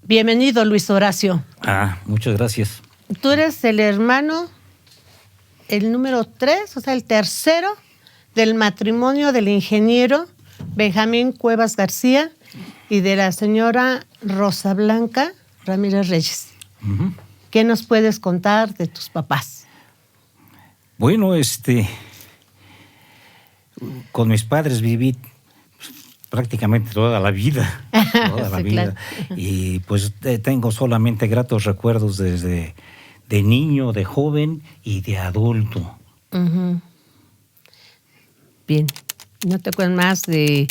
Bienvenido, Luis Horacio. Muchas gracias. Tú eres el hermano, el número 3, o sea, el tercero del matrimonio del ingeniero Benjamín Cuevas García y de la señora Rosa Blanca Ramírez Reyes. Uh-huh. ¿Qué nos puedes contar de tus papás? Bueno, con mis padres viví prácticamente toda la vida. Toda la vida. Claro. Y pues tengo solamente gratos recuerdos desde de niño, de joven y de adulto. Uh-huh. Bien. ¿No te acuerdas más de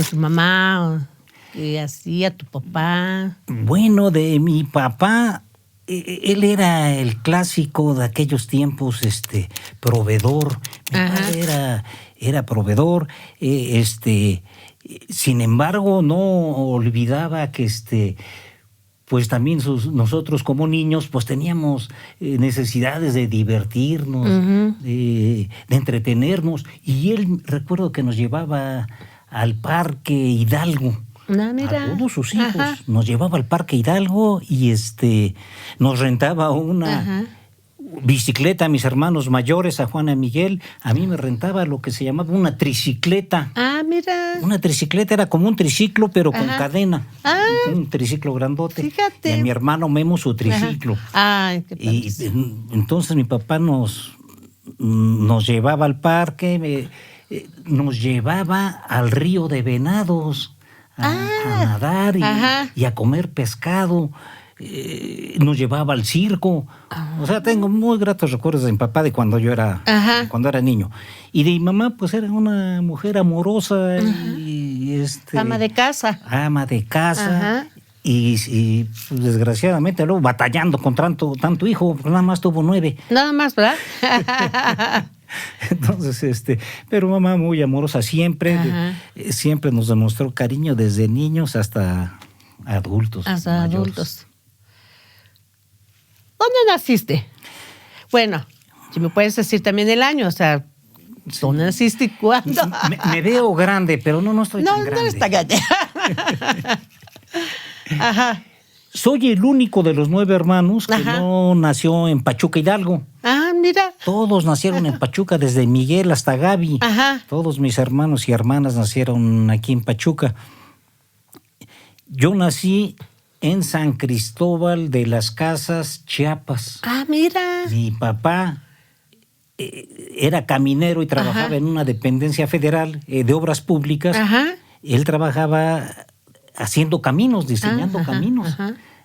tu mamá? ¿Qué hacía tu papá? Bueno, de mi papá, él era el clásico de aquellos tiempos, proveedor. Mi padre era proveedor, sin embargo, no olvidaba que pues también nosotros como niños pues teníamos necesidades de divertirnos, uh-huh, de entretenernos, y él recuerdo que nos llevaba al Parque Hidalgo. Mira. A todos sus hijos. Ajá. Nos llevaba al Parque Hidalgo y nos rentaba una, ajá, bicicleta a mis hermanos mayores, a Juan y a Miguel. A mí me rentaba lo que se llamaba una tricicleta. Mira. Una tricicleta era como un triciclo, pero, ajá, con cadena. Un triciclo grandote. Fíjate. Y a mi hermano Memo su triciclo. Ay, qué padre. Y entonces mi papá nos llevaba al parque, nos llevaba al río de Venados a nadar y a comer pescado. Nos llevaba al circo. O sea, tengo muy gratos recuerdos de mi papá de cuando yo era, cuando era niño. Y de mi mamá, pues era una mujer amorosa, y ama de casa. Ama de casa. Ajá. Y pues, desgraciadamente luego batallando con tanto hijo, pues nada más tuvo 9. Nada más, ¿verdad? Entonces, pero mamá muy amorosa siempre, siempre nos demostró cariño desde niños hasta adultos. Hasta adultos. ¿Dónde naciste? Bueno, si me puedes decir también el año, o sea, ¿dónde naciste y cuándo? Me veo grande, pero no estoy tan grande. No eres tan grande. Ajá. Soy el único de los 9 hermanos que no nació en Pachuca, Hidalgo. Mira. Todos nacieron en Pachuca, desde Miguel hasta Gaby. Todos mis hermanos y hermanas nacieron aquí en Pachuca. Yo nací en San Cristóbal de las Casas, Chiapas. Mira. Mi papá era caminero y trabajaba en una dependencia federal de obras públicas. Él trabajaba haciendo caminos, diseñando caminos.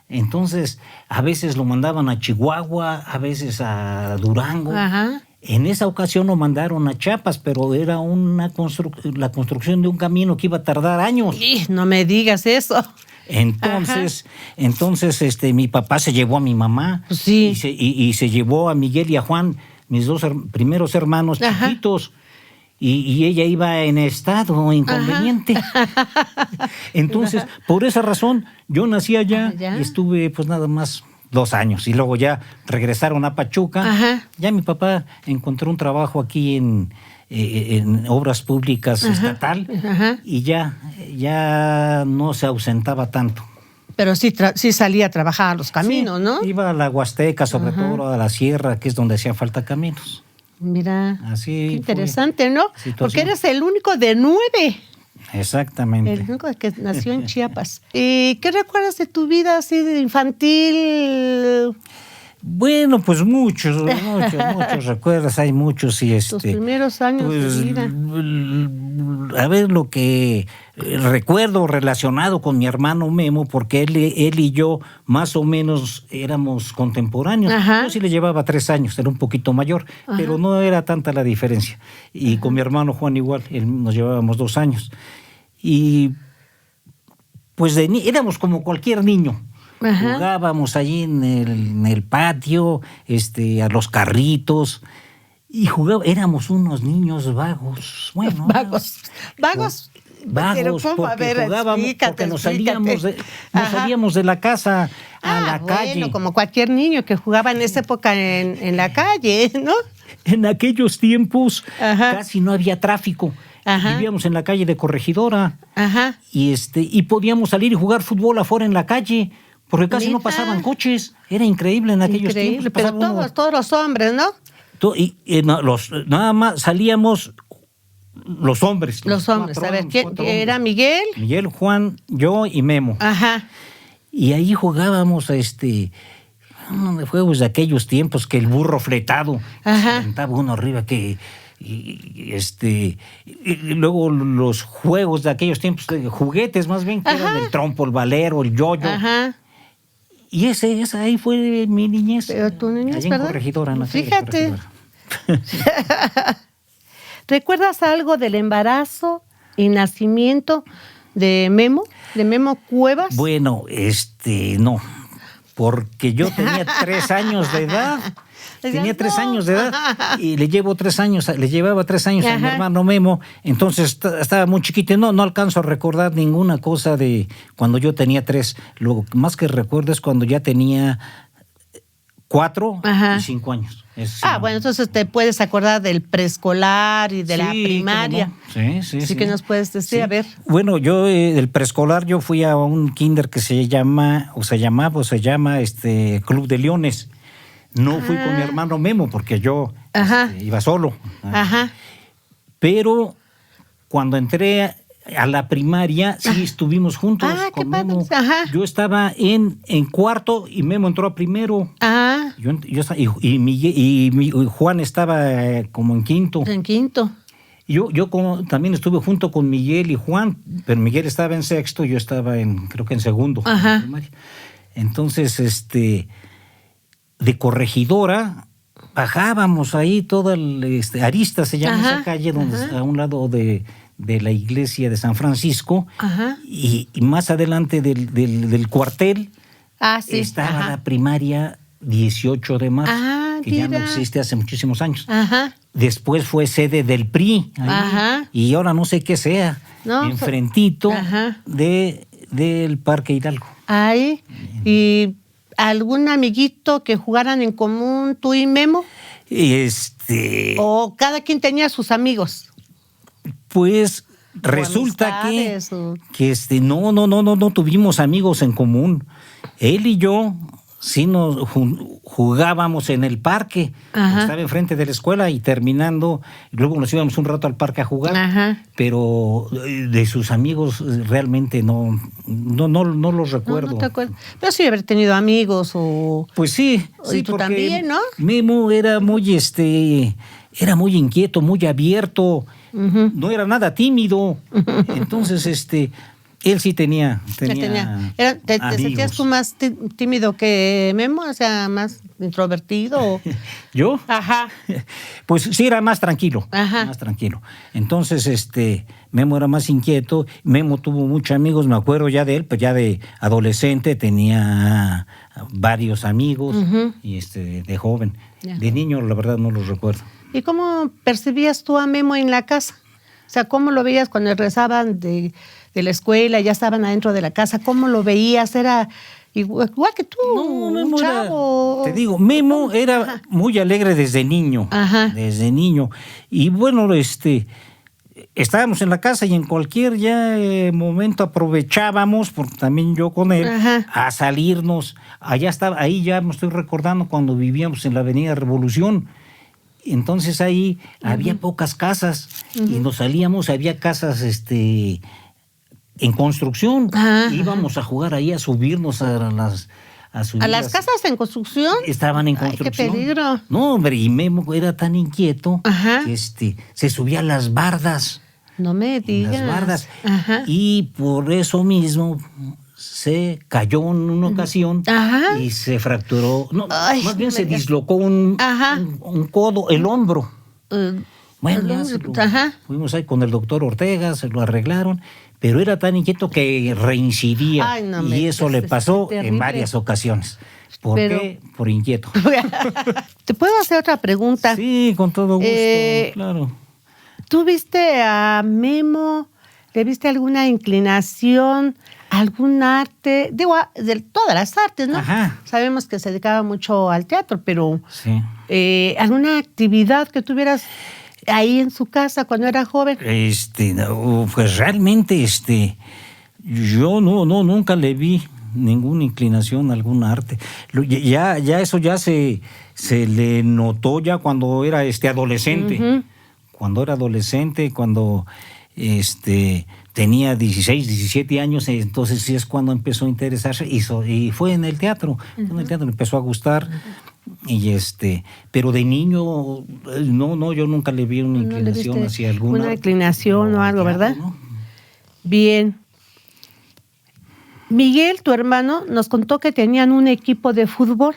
Entonces, a veces lo mandaban a Chihuahua, a veces a Durango. En esa ocasión lo mandaron a Chiapas, pero era la construcción de un camino que iba a tardar años. No me digas eso. Entonces, mi papá se llevó a mi mamá. Sí. Y se llevó a Miguel y a Juan, mis 2 primeros hermanos chiquitos. Y ella iba en estado inconveniente. Entonces, por esa razón, yo nací allá y estuve pues nada más 2 años. Y luego ya regresaron a Pachuca. Ya mi papá encontró un trabajo aquí en obras públicas estatal. Y ya no se ausentaba tanto. Pero sí salía a trabajar a los caminos, sí, ¿no? Iba a la Huasteca, sobre todo a la sierra, que es donde hacía falta caminos. Mira, así qué interesante, ¿no? Porque eres el único de 9. Exactamente. El único que nació en Chiapas. ¿Y qué recuerdas de tu vida así de infantil? Bueno, pues muchos recuerdos, hay muchos. Tus primeros años de vida. A ver, lo que recuerdo relacionado con mi hermano Memo, porque él y yo más o menos éramos contemporáneos. Yo sí le llevaba 3 años, era un poquito mayor, pero no era tanta la diferencia. Y con mi hermano Juan igual, nos llevábamos 2 años. Y pues éramos como cualquier niño. Jugábamos allí en el patio, a los carritos, y éramos unos niños vagos. Bueno, vagos. Porque jugábamos, porque nos salíamos de la casa a la calle. Bueno, como cualquier niño que jugaba en esa época en la calle, ¿no? En aquellos tiempos casi no había tráfico. Vivíamos en la calle de Corregidora. Y podíamos salir y jugar fútbol afuera en la calle, porque casi no pasaban coches. Era increíble en aquellos tiempos. Pero todos los hombres, ¿no? Nada más salíamos los hombres. Los hombres. A ver, ¿quién era? Miguel. Miguel, Juan, yo y Memo. Ajá. Y ahí jugábamos a juegos de aquellos tiempos, que el burro fletado. Ajá. Se aventaba uno arriba y luego los juegos de aquellos tiempos, juguetes más bien, que eran el trompo, el valero, el yoyo. Ajá. Y esa ahí fue mi niñez. Pero tu niñez, allá ¿verdad? En Corregidora, ¿no? Fíjate. ¿Recuerdas algo del embarazo y nacimiento de Memo Cuevas? Bueno, no, porque yo tenía 3 años de edad. Tenía 3 años de edad y le llevaba 3 años a mi hermano Memo. Entonces estaba muy chiquito y no alcanzo a recordar ninguna cosa de cuando yo tenía 3. Lo más que recuerdo es cuando ya tenía 4 y 5 años. Bueno, entonces te puedes acordar del preescolar y de la primaria. No. Sí. ¿Qué nos puedes decir? Sí. A ver. Bueno, yo del preescolar yo fui a un kinder que se llama Club de Leones. No fui con mi hermano Memo porque yo iba solo. Ajá. Pero cuando entré a la primaria, sí estuvimos juntos con Memo. Ajá. Yo estaba en cuarto y Memo entró a primero. Ah. Y Juan estaba como en quinto. En quinto. Yo también estuve junto con Miguel y Juan, pero Miguel estaba en sexto, yo estaba creo que en segundo. Ajá. En primaria. Entonces, de Corregidora bajábamos ahí toda Arista se llama esa calle, donde a un lado de la iglesia de San Francisco. Ajá. Y más adelante del cuartel estaba la primaria 18 de marzo, que ya no existe hace muchísimos años. Ajá. Después fue sede del PRI ahí, y ahora no sé qué sea, enfrentito del Parque Hidalgo. Ahí. ¿Y algún amiguito que jugaran en común, tú y Memo? ¿O cada quien tenía sus amigos? Pues resulta que no tuvimos amigos en común. Él y yo sí nos jugábamos en el parque. Estaba enfrente de la escuela y terminando, luego nos íbamos un rato al parque a jugar. Pero de sus amigos realmente no los recuerdo. No te acuerdas. Pero sí haber tenido amigos o... Pues sí. Y tú también, ¿no? Memo era muy inquieto, muy abierto. No era nada tímido. Entonces, él sí tenía ¿Te sentías tú más tímido que Memo? O sea, más introvertido. ¿Yo? Ajá. Pues sí, era más tranquilo. Ajá. Más tranquilo. Entonces, Memo era más inquieto. Memo tuvo muchos amigos, me acuerdo ya de él, pues ya de adolescente tenía varios amigos y de joven. Ya. De niño, la verdad, no los recuerdo. ¿Y cómo percibías tú a Memo en la casa? O sea, ¿cómo lo veías cuando regresaban de la escuela, ya estaban adentro de la casa? ¿Cómo lo veías? ¿Era igual que tú, Memo chavo? Te digo, Memo era muy alegre desde niño. Desde niño. Y bueno, estábamos en la casa y en cualquier momento aprovechábamos, porque también yo con él, a salirnos. Ahí ya me estoy recordando cuando vivíamos en la Avenida Revolución. Entonces ahí había pocas casas y nos salíamos, había casas en construcción. Íbamos a jugar ahí, a subirnos a las casas en construcción. Estaban en construcción. ¡Ay, qué peligro! No, hombre, y Memo era tan inquieto que se subía a las bardas. No me digas. Las bardas. Y por eso mismo se cayó en una ocasión y se fracturó. No, más bien se dislocó un codo, el hombro. Bueno, fuimos ahí con el doctor Ortega, se lo arreglaron, pero era tan inquieto que reincidía. Y eso le pasó en varias ocasiones. ¿Por qué? Por inquieto. ¿Te puedo hacer otra pregunta? Sí, con todo gusto, claro. ¿Tú viste a Memo? ¿Le viste alguna inclinación, algún arte? Digo, de todas las artes, ¿no? Sabemos que se dedicaba mucho al teatro, pero ¿alguna actividad que tuvieras ahí en su casa cuando era joven? Pues realmente, yo nunca le vi ninguna inclinación a algún arte. Ya eso ya se le notó ya cuando era adolescente. Uh-huh. Cuando era adolescente, cuando tenía 16, 17 años, entonces sí es cuando empezó a interesarse y fue en el teatro. Uh-huh. En el teatro le empezó a gustar. Uh-huh. Y pero de niño, no, yo nunca le vi una inclinación hacia alguna. Una inclinación o algo, ¿verdad? ¿No? Bien. Miguel, tu hermano, nos contó que tenían un equipo de fútbol.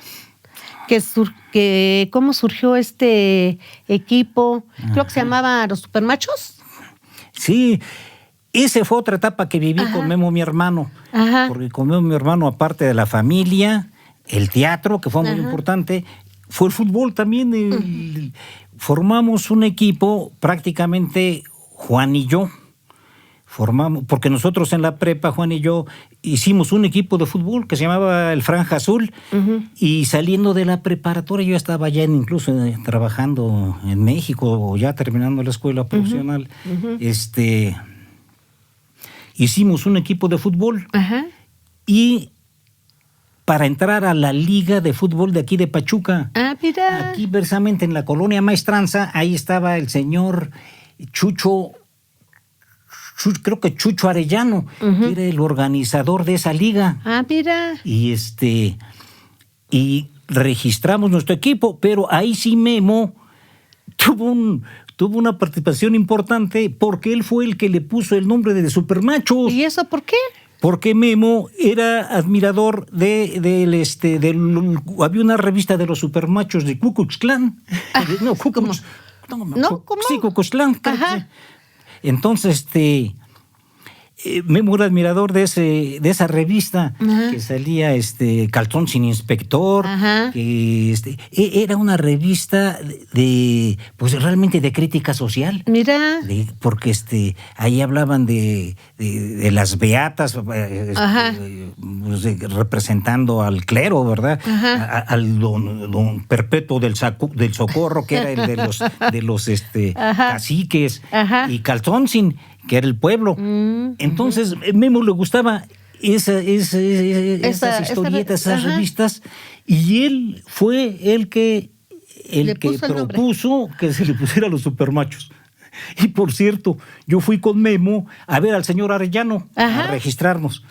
¿Cómo surgió este equipo? Creo que se llamaba Los Supermachos. Sí, esa fue otra etapa que viví con Memo, mi hermano. Ajá. Porque con Memo, mi hermano, aparte de la familia, el teatro, que fue muy importante, fue el fútbol también. Formamos un equipo, prácticamente Juan y yo. Porque nosotros en la prepa, Juan y yo, hicimos un equipo de fútbol que se llamaba el Franja Azul. Uh-huh. Y saliendo de la preparatoria, yo estaba ya incluso trabajando en México, o ya terminando la escuela profesional. Uh-huh. Hicimos un equipo de fútbol. Uh-huh. Y para entrar a la liga de fútbol de aquí de Pachuca. Ah, mira. Aquí, precisamente en la colonia Maestranza, ahí estaba el señor creo que Chucho Arellano, uh-huh, que era el organizador de esa liga. Ah, mira. Y registramos nuestro equipo, pero ahí sí Memo tuvo una participación importante porque él fue el que le puso el nombre de Supermachos. ¿Y eso por qué? Porque Memo era admirador había una revista de los Supermachos de Ku Klux Klan. No, Ku Klux. ¿Cómo? Sí, Ku Klux Klan. Entonces, Memo era admirador de esa revista. Ajá. Que salía Calzón sin Inspector. Ajá. Que era una revista pues realmente de crítica social. Mira. Porque ahí hablaban de las beatas, representando al clero, ¿verdad? Al don Perpetuo del Socorro, que era el de los caciques. Ajá. Y Calzón sin, que era el pueblo. Entonces, Memo le gustaba esas historietas, esas revistas, y él fue el que propuso que se le pusiera Los Supermachos. Y por cierto, yo fui con Memo a ver al señor Arellano, a registrarnos.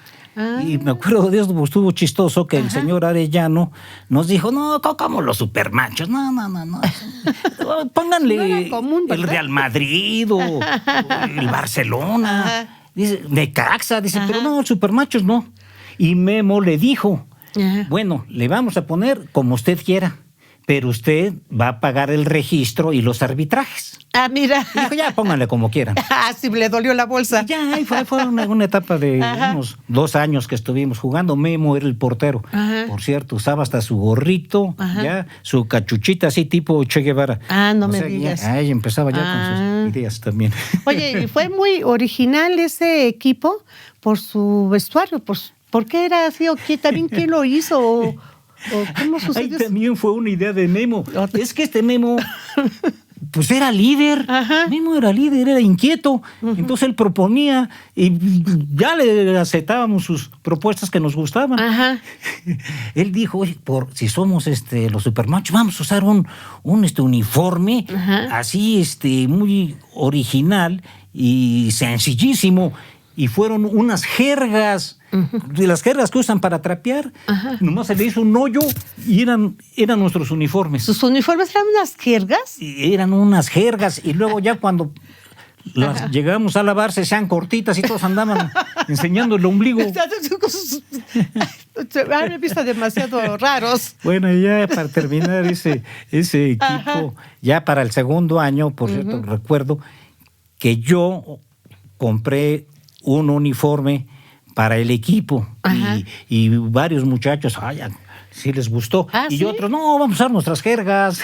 Y me acuerdo de eso, pues, estuvo chistoso que el señor Arellano nos dijo, no, como Los Supermachos, no. Pónganle el Real Madrid o el Barcelona. Ajá. Dice, Necaxa, dice, pero no, Supermachos no. Y Memo le dijo, bueno, le vamos a poner como usted quiera, pero usted va a pagar el registro y los arbitrajes. Ah, mira. Y dijo, ya, pónganle como quieran. Sí, le dolió la bolsa. Y ya, y fue una etapa de unos 2 años que estuvimos jugando. Memo era el portero. Ajá. Por cierto, usaba hasta su gorrito, ya, su cachuchita así tipo Che Guevara. No me digas. Ahí empezaba ya con sus ideas también. Oye, y fue muy original ese equipo por su vestuario. ¿Por qué era así? ¿O también quién lo hizo? ¿O cómo sucedió? Ahí también fue una idea de Memo. Es que Memo... pues era líder. Ajá. Memo era líder, era inquieto. Uh-huh. Entonces él proponía y ya le aceptábamos sus propuestas que nos gustaban. Ajá. Él dijo, oye, si somos los Supermachos, vamos a usar un uniforme así muy original y sencillísimo. Y fueron unas jergas, de las jergas que usan para trapear. Ajá. Nomás se le hizo un hoyo y eran nuestros uniformes. ¿Sus uniformes eran unas jergas? Eran unas jergas. Y luego ya cuando las llegamos a lavarse, sean cortitas y todos andaban enseñando el ombligo. Me he visto demasiado raros. Bueno, ya para terminar ese equipo, ya para el segundo año, por cierto, recuerdo que yo compré un uniforme para el equipo y varios muchachos, sí les gustó. Y ¿sí? Otros, no, vamos a usar nuestras jergas.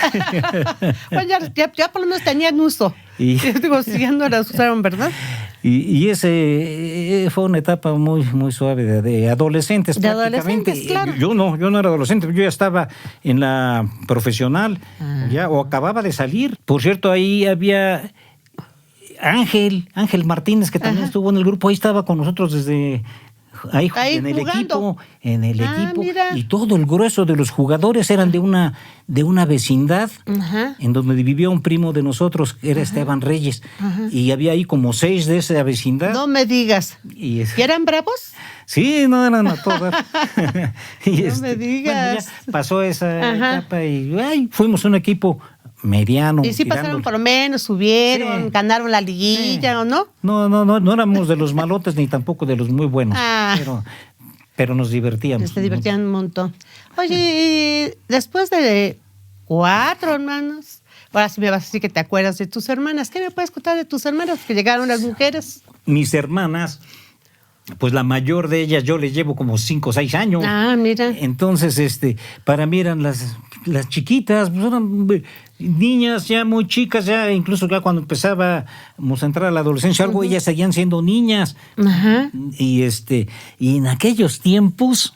Bueno, ya por lo menos tenían uso. Digo, si ya no las usaron, ¿verdad? Y ese fue una etapa muy, muy suave de adolescentes. De adolescentes, claro. Yo no era adolescente, yo ya estaba en la profesional, o acababa de salir. Por cierto, ahí había... Ángel Martínez, que también estuvo en el grupo, ahí estaba con nosotros desde ahí en el jugando. En el equipo. Mira. Y todo el grueso de los jugadores eran de una vecindad en donde vivía un primo de nosotros, que era Esteban Reyes. Y había ahí como 6 de esa vecindad. No me digas. ¿Y eran bravos? Sí, no eran a todas. No me digas. Bueno, ya pasó esa etapa y fuimos un equipo mediano. Y sí pasaron por lo menos, subieron, ganaron la liguilla, ¿o no? No éramos de los malotes ni tampoco de los muy buenos. Pero nos divertíamos. Se divertían un montón. Oye, después de 4 hermanos, ahora sí me vas a decir que te acuerdas de tus hermanas. ¿Qué me puedes contar de tus hermanas? Que llegaron las mujeres. Mis hermanas, pues la mayor de ellas yo le llevo como 5 o 6 años. Mira. Entonces, para mí eran las chiquitas, pues eran niñas ya muy chicas, ya incluso ya cuando empezábamos a entrar a la adolescencia, algo, ellas seguían siendo niñas. Y en aquellos tiempos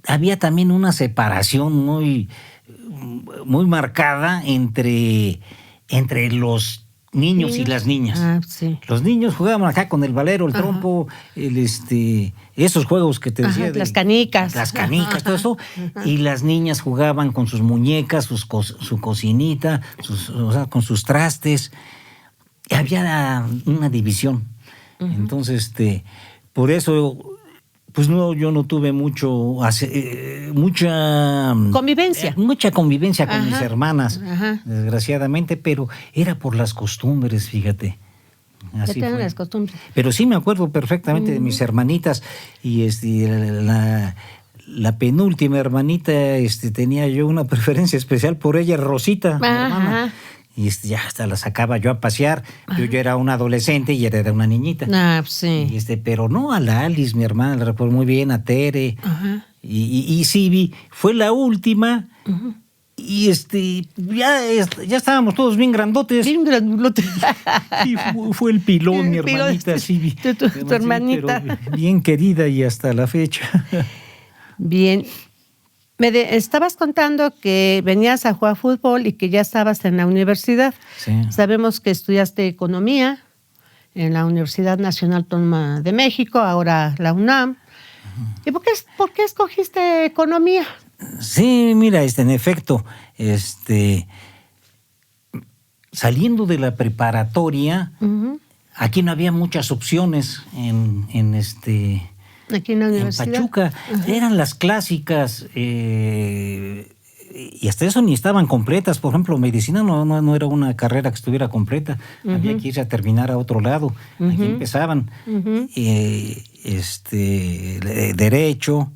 había también una separación muy, muy marcada entre los niños y las niñas. Sí. Los niños jugaban acá con el valero, el trompo, esos juegos que te decía. Las canicas. Las canicas, todo eso. Y las niñas jugaban con sus muñecas, su cocinita, con sus trastes. Y había una división. Entonces, por eso, pues no, yo no tuve mucha convivencia. Mucha convivencia con mis hermanas, desgraciadamente, pero era por las costumbres, fíjate. Así fue. Las costumbres. Pero sí me acuerdo perfectamente de mis hermanitas y la penúltima hermanita, tenía yo una preferencia especial por ella, Rosita, mi hermana. Y ya hasta la sacaba yo a pasear. Yo era un adolescente y ella era una niñita. Sí. Y pero no, a la Alice, mi hermana, la recuerdo muy bien, a Tere. Y Sibi fue la última. Y ya estábamos todos bien grandotes. Bien grandotes. Y fue el pilón, mi hermanita Sibi. Tu hermanita. Pero bien querida y hasta la fecha. Bien. Me estabas contando que venías a jugar fútbol y que ya estabas en la universidad. Sí. Sabemos que estudiaste economía en la Universidad Nacional Autónoma de México, ahora la UNAM. ¿Y por qué escogiste economía? Sí, mira, en efecto, saliendo de la preparatoria, aquí no había muchas opciones aquí en la universidad. En Pachuca. Eran las clásicas, y hasta eso ni estaban completas. Por ejemplo, medicina no era una carrera que estuviera completa. Había que irse a terminar a otro lado. Aquí empezaban. Derecho,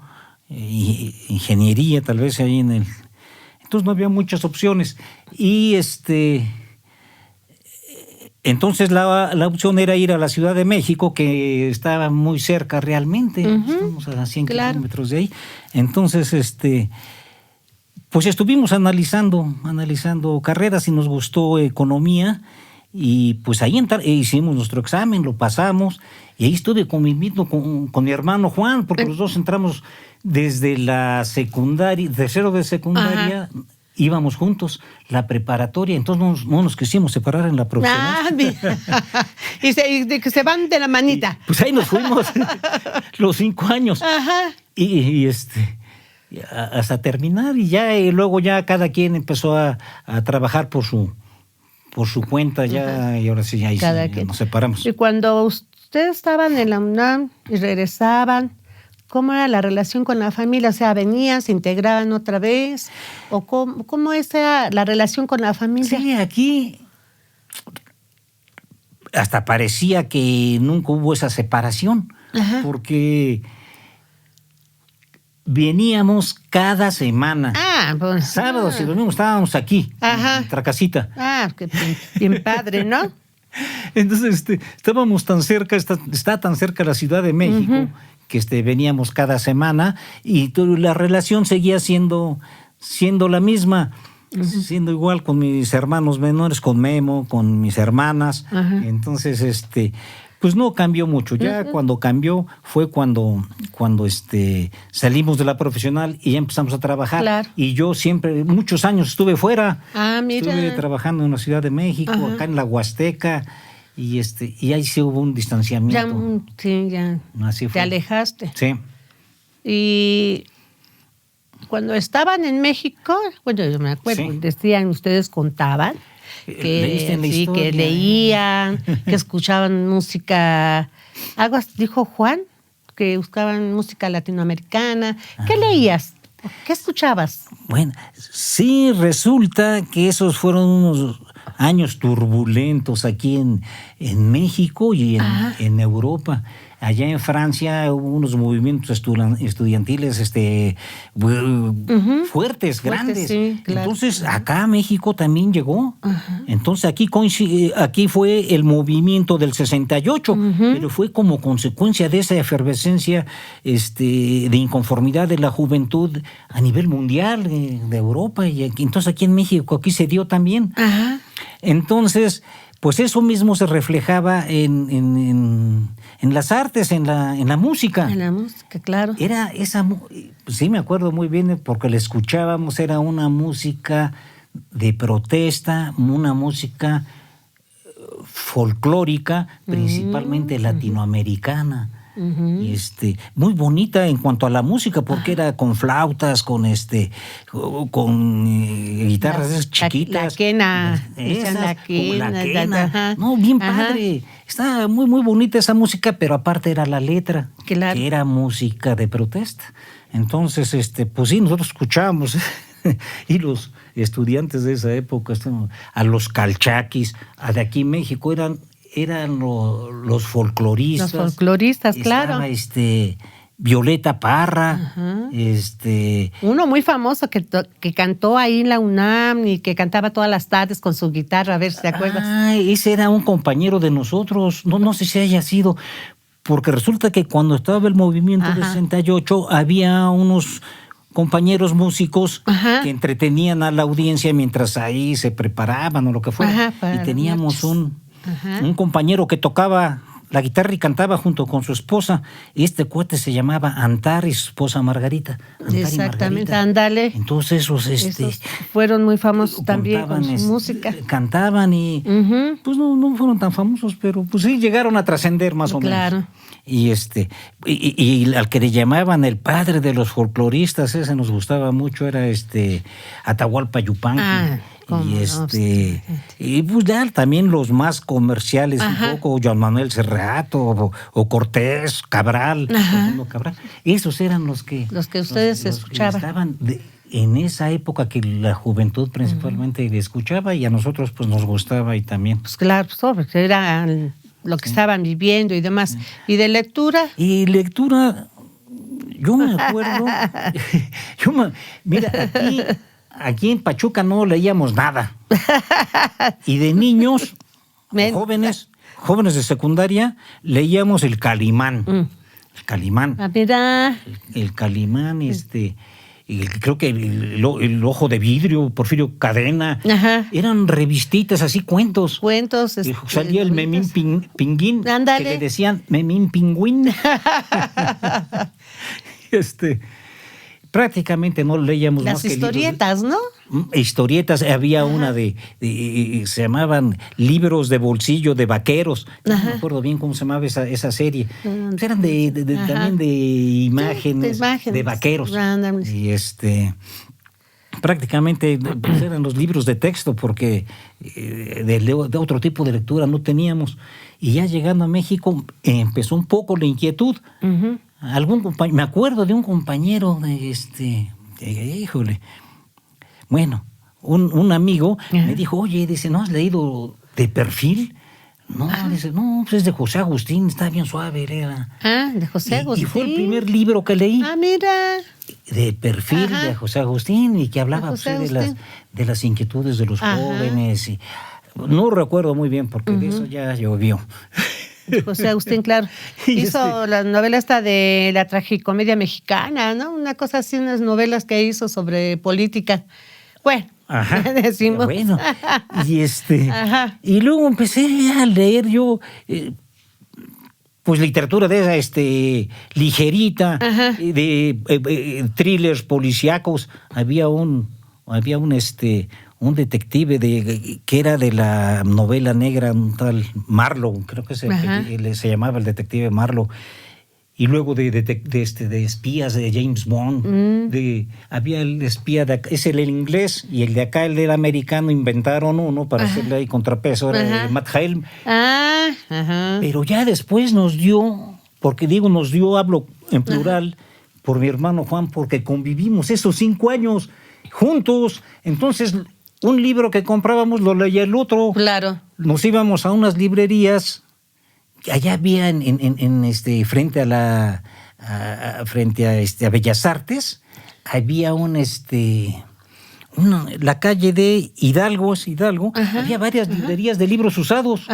ingeniería, tal vez ahí entonces no había muchas opciones. Y entonces la opción era ir a la Ciudad de México, que estaba muy cerca realmente. Estamos a 100 kilómetros de ahí. Entonces, pues estuvimos analizando carreras y nos gustó economía. Y pues ahí hicimos nuestro examen, lo pasamos. Y ahí estuve con mi hermano Juan, porque los dos entramos desde la secundaria, tercero de secundaria. Íbamos juntos, la preparatoria, entonces no nos quisimos separar en la profesional. Y se van de la manita. Pues ahí nos fuimos los 5 años. Y hasta terminar, y luego ya cada quien empezó a trabajar por su cuenta, ya, y ahora sí, ya nos separamos. Y cuando ustedes estaban en la UNAM y regresaban, ¿cómo era la relación con la familia? O sea, ¿venían, se integraban otra vez? ¿O cómo es la relación con la familia? Sí, aquí hasta parecía que nunca hubo esa separación, porque veníamos cada semana. Pues, sábados y domingos estábamos aquí, en nuestra casita. Qué bien padre, ¿no? Entonces, estábamos tan cerca, está tan cerca la Ciudad de México, que veníamos cada semana, y la relación seguía siendo la misma, siendo igual con mis hermanos menores, con Memo, con mis hermanas. Entonces, pues no cambió mucho. Ya cuando cambió fue cuando salimos de la profesional y ya empezamos a trabajar. Claro. Y yo siempre, muchos años estuve fuera. Mira. Estuve trabajando en la Ciudad de México, acá en la Huasteca, y ahí sí hubo un distanciamiento. Ya Así fue. te alejaste. Sí. Y cuando estaban en México, bueno, yo me acuerdo, decían, ustedes contaban que leían, que escuchaban música, algo dijo Juan, que buscaban música latinoamericana. ¿Qué leías? ¿Qué escuchabas? Bueno, sí, resulta que esos fueron unos años turbulentos aquí en México y en Europa. Allá en Francia hubo unos movimientos estudiantiles fuertes, grandes. Sí, claro. Entonces, acá México también llegó. Entonces, aquí fue el movimiento del 68, pero fue como consecuencia de esa efervescencia de inconformidad de la juventud a nivel mundial, de Europa. Y entonces, aquí en México, aquí se dio también. Entonces, pues eso mismo se reflejaba en las artes, en la música. En la música, claro. Era sí me acuerdo muy bien porque la escuchábamos, era una música de protesta, una música folclórica, principalmente latinoamericana. Y muy bonita en cuanto a la música, porque era con flautas, con guitarras chiquitas. La quena. La quena. No, bien padre. Estaba muy, muy bonita esa música, pero aparte era la letra, claro, que era música de protesta. Entonces, pues sí, nosotros escuchábamos y los estudiantes de esa época, a los calchaquis, de aquí en México, eran los folcloristas. Los folcloristas, claro. Violeta Parra, uno muy famoso que cantó ahí en la UNAM y que cantaba todas las tardes con su guitarra, a ver si te acuerdas. Ese era un compañero de nosotros, no sé si haya sido, porque resulta que cuando estaba el movimiento del 68 había unos compañeros músicos que entretenían a la audiencia mientras ahí se preparaban o lo que fuera. Y teníamos un compañero que tocaba la guitarra y cantaba junto con su esposa. Este cuate se llamaba Antar y su esposa Margarita. Exactamente, ándale. Entonces esos fueron muy famosos también con su música. Cantaban y pues no fueron tan famosos, pero pues sí llegaron a trascender más o menos. Claro. Y al que le llamaban el padre de los folcloristas, ese nos gustaba mucho, era Atahualpa Yupanqui. Y pues ya también los más comerciales un poco, Joan Manuel Serrat o Cortés, Cabral, esos eran los que ustedes escuchaban. Estaban en esa época que la juventud principalmente le escuchaba y a nosotros pues nos gustaba y también. Pues claro, porque era lo que estaban viviendo y demás. ¿Y de lectura? Y lectura, yo me acuerdo, mira, aquí en Pachuca no leíamos nada. Y de niños, jóvenes de secundaria, leíamos el Calimán. El Calimán. Mira. El Calimán, creo que el Ojo de Vidrio, Porfirio Cadena. Eran revistitas así, cuentos. Salía el Memín Pinguín. Ándale. Que le decían Memín Pingüín. Prácticamente no leíamos las más que historietas, libros, ¿no? Historietas, había una se llamaban libros de bolsillo de vaqueros. No me acuerdo bien cómo se llamaba esa serie. Eran también de imágenes, de vaqueros. Y prácticamente pues, eran los libros de texto porque de otro tipo de lectura no teníamos. Y ya llegando a México empezó un poco la inquietud. Me acuerdo de un compañero híjole, bueno, un amigo me dijo, oye, dice, ¿no has leído De Perfil? No, dice, no, pues es de José Agustín, está bien suave. De José Agustín. Y fue el primer libro que leí. Mira. De Perfil de José Agustín y que hablaba pues, de las inquietudes de los jóvenes. Y, no recuerdo muy bien porque de eso ya llovió. José Agustín, claro. Hizo la novela esta de la tragicomedia mexicana, ¿no? Una cosa así, unas novelas que hizo sobre política. Bueno, decimos. Bueno, y luego empecé a leer yo, pues literatura de esa, ligerita, de thrillers policíacos. Había un un detective que era de la novela negra, un tal Marlowe, creo que se llamaba el detective Marlowe. Y luego de espías de James Bond, había el espía es el inglés, y el de acá, el del americano, inventaron uno para hacerle ahí contrapeso, era Matt Helm. Pero ya después nos dio, porque digo nos dio, hablo en plural, por mi hermano Juan, porque convivimos esos 5 años juntos. Entonces, un libro que comprábamos lo leía el otro. Claro. Nos íbamos a unas librerías. Allá había frente a Bellas Artes, había la calle de Hidalgo, había varias librerías de libros usados.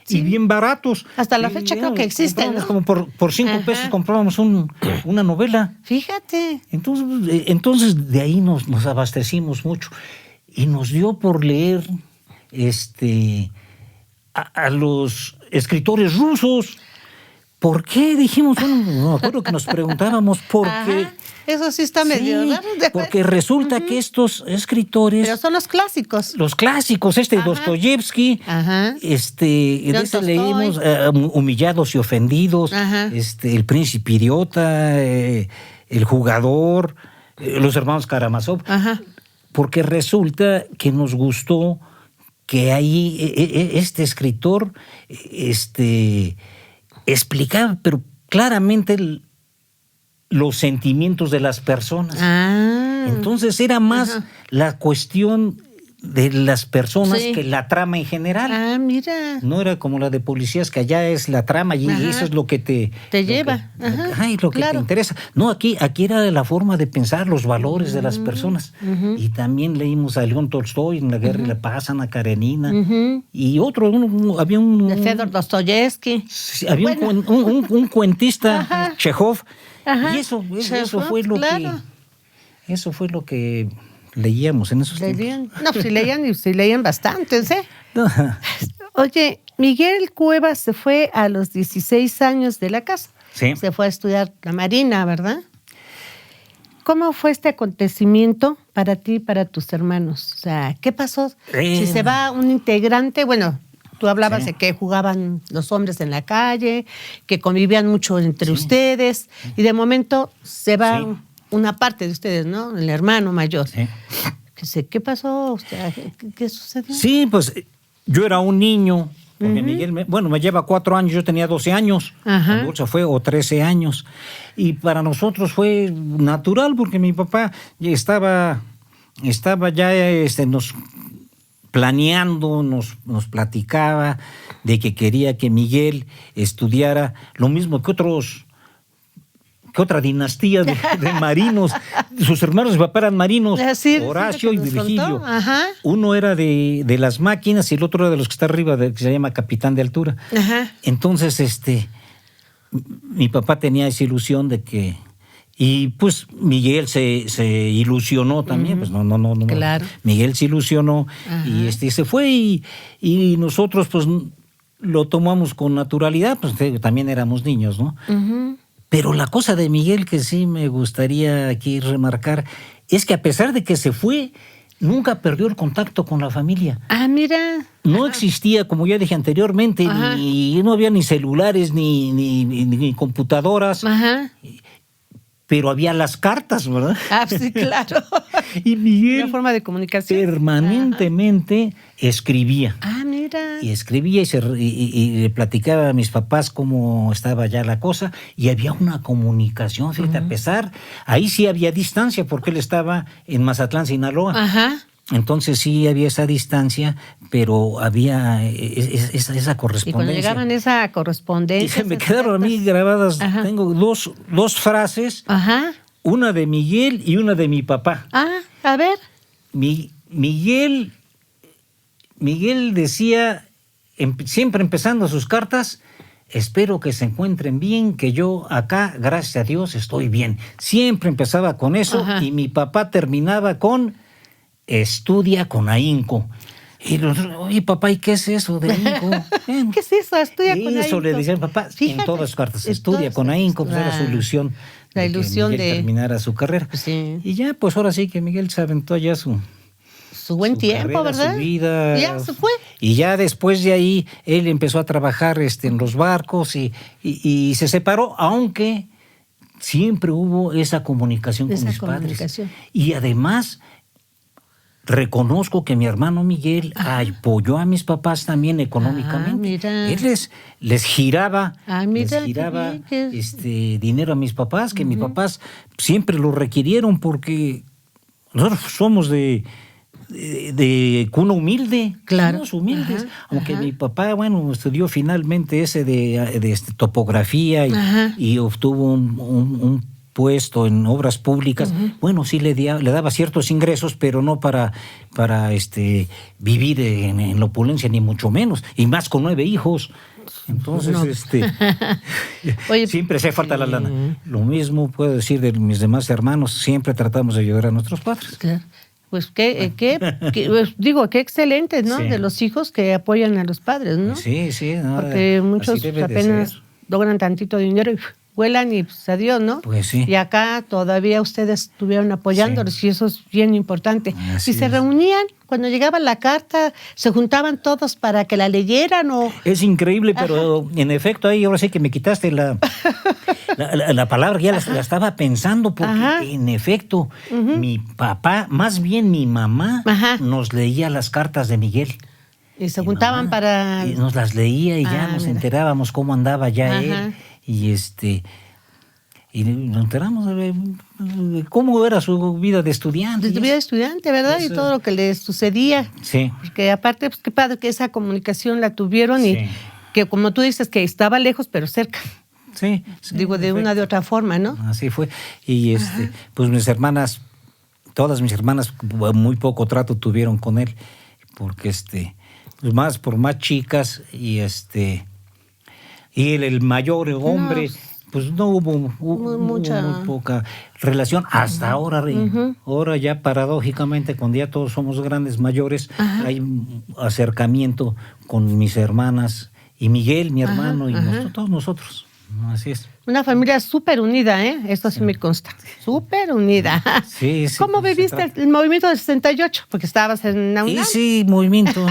Y bien baratos. Hasta la fecha creo que existen, ¿no? Como por 5 pesos comprábamos una novela. Fíjate. Entonces de ahí nos abastecimos mucho. Y nos dio por leer a los escritores rusos. ¿Por qué? Dijimos, no me acuerdo que nos preguntábamos por qué. Eso sí está medio raro. Porque resulta que estos escritores... Pero son los clásicos. Los clásicos, Dostoyevsky, de ese leímos Humillados y Ofendidos, El Príncipe Idiota, El Jugador, Los Hermanos Karamazov. Porque resulta que nos gustó que ahí este escritor explicaba, pero claramente los sentimientos de las personas. Entonces era más la cuestión de las personas que la trama en general. Mira. No era como la de policías, que allá es la trama y eso es lo que te lleva. Lo que te interesa. No, aquí era la forma de pensar, los valores de las personas. Y también leímos a León Tolstoy en La Guerra y la Paz, Ana Karenina. Y otro, había un... De Fedor Dostoyevsky. Había un cuentista, Chekhov. Y eso fue lo que... Eso fue lo que leíamos en esos tiempos. No, si leían bastantes, ¿eh? Oye, Miguel Cuevas se fue a los 16 años de la casa. Sí. Se fue a estudiar la Marina, ¿verdad? ¿Cómo fue este acontecimiento para ti y para tus hermanos? O sea, ¿qué pasó? Si se va un integrante, bueno, tú hablabas de que jugaban los hombres en la calle, que convivían mucho entre ustedes, y de momento se va una parte de ustedes, ¿no? El hermano mayor. ¿Qué pasó? O sea, ¿qué sucedió? Sí, pues yo era un niño, porque Miguel me lleva 4 años, yo tenía 12 años, Dulce fue, o 13 años, y para nosotros fue natural, porque mi papá estaba ya planeando, nos platicaba de que quería que Miguel estudiara lo mismo que otra dinastía de marinos. Sus hermanos de papá eran marinos, Horacio y Virgilio. Uno era de las máquinas y el otro era de los que está arriba, que se llama capitán de altura. Entonces, mi papá tenía esa ilusión de que... Y pues Miguel se ilusionó también, pues no. Claro. Miguel se ilusionó y se fue y nosotros pues lo tomamos con naturalidad, pues también éramos niños, ¿no? Pero la cosa de Miguel que sí me gustaría aquí remarcar es que a pesar de que se fue, nunca perdió el contacto con la familia. Mira. No existía, como ya dije anteriormente, no había ni celulares ni computadoras. Pero había las cartas, ¿verdad? Sí, claro. Y Miguel, una forma de comunicación, permanentemente escribía. Mira. Y escribía y le platicaba a mis papás cómo estaba ya la cosa, y había una comunicación, fíjate, a pesar, ahí sí había distancia, porque él estaba en Mazatlán, Sinaloa. Entonces sí había esa distancia, pero había esa correspondencia. Y cuando llegaban esa correspondencia... Y se me quedaron a mí grabadas, tengo dos frases, una de Miguel y una de mi papá. A ver. Miguel decía, siempre empezando sus cartas, espero que se encuentren bien, que yo acá, gracias a Dios, estoy bien. Siempre empezaba con eso, y mi papá terminaba con... estudia con ahínco. Y oye, papá, ¿y qué es eso de ahínco? ¿Qué es eso? Estudia con ahínco. Eso le decía papá, en todas sus cartas, estudia con ahínco, pues era su ilusión. La ilusión de que Miguel terminara su carrera. Y ya, pues ahora sí que Miguel se aventó ya su su buen tiempo, carrera, ¿verdad? Su vida. Ya se fue. Y ya después de ahí, él empezó a trabajar en los barcos y se separó, aunque siempre hubo esa comunicación con mis padres. Y además, reconozco que mi hermano Miguel apoyó a mis papás también económicamente. Él les giraba, dinero a mis papás, que mis papás siempre lo requirieron porque nosotros somos de cuna humilde, claro, somos humildes, aunque mi papá, estudió finalmente ese de topografía y obtuvo un puesto en obras públicas. Sí le daba ciertos ingresos, pero no para vivir en la opulencia, ni mucho menos, y más con 9 hijos. Entonces, Oye, siempre hace falta la lana. Lo mismo puedo decir de mis demás hermanos, siempre tratamos de ayudar a nuestros padres. Claro. Pues qué excelente, ¿no? Sí. De los hijos que apoyan a los padres, ¿no? Sí. No, porque muchos apenas logran tantito dinero y vuelan y pues adiós, ¿no? Pues sí. Y acá todavía ustedes estuvieron apoyándolos y eso es bien importante. Así y se reunían, cuando llegaba la carta, se juntaban todos para que la leyeran o... Es increíble, pero en efecto ahí ahora sí que me quitaste la palabra, ya la estaba pensando, porque en efecto mi papá, más bien mi mamá, nos leía las cartas de Miguel. Y se juntaban para... Y nos las leía y ya nos enterábamos cómo andaba ya él. Y nos enteramos de cómo era su vida de estudiante. De vida de estudiante, ¿verdad? Eso. Y todo lo que le sucedía. Sí. Porque aparte, pues qué padre que esa comunicación la tuvieron y que, como tú dices, que estaba lejos, pero cerca. Sí. Digo, de una de otra forma, ¿no? Así fue. Y pues mis hermanas, todas mis hermanas, muy poco trato tuvieron con él, porque pues por más chicas y él, el mayor hombre, pues no hubo muy poca relación hasta ahora. Ahora ya paradójicamente, cuando ya todos somos grandes mayores, hay un acercamiento con mis hermanas y Miguel, mi hermano, y todos nosotros. Así es. Una familia súper unida, ¿eh? Esto sí me consta. Súper unida. Sí. ¿Cómo viviste el movimiento del 68? Porque estabas en la UNAM. Sí, movimiento.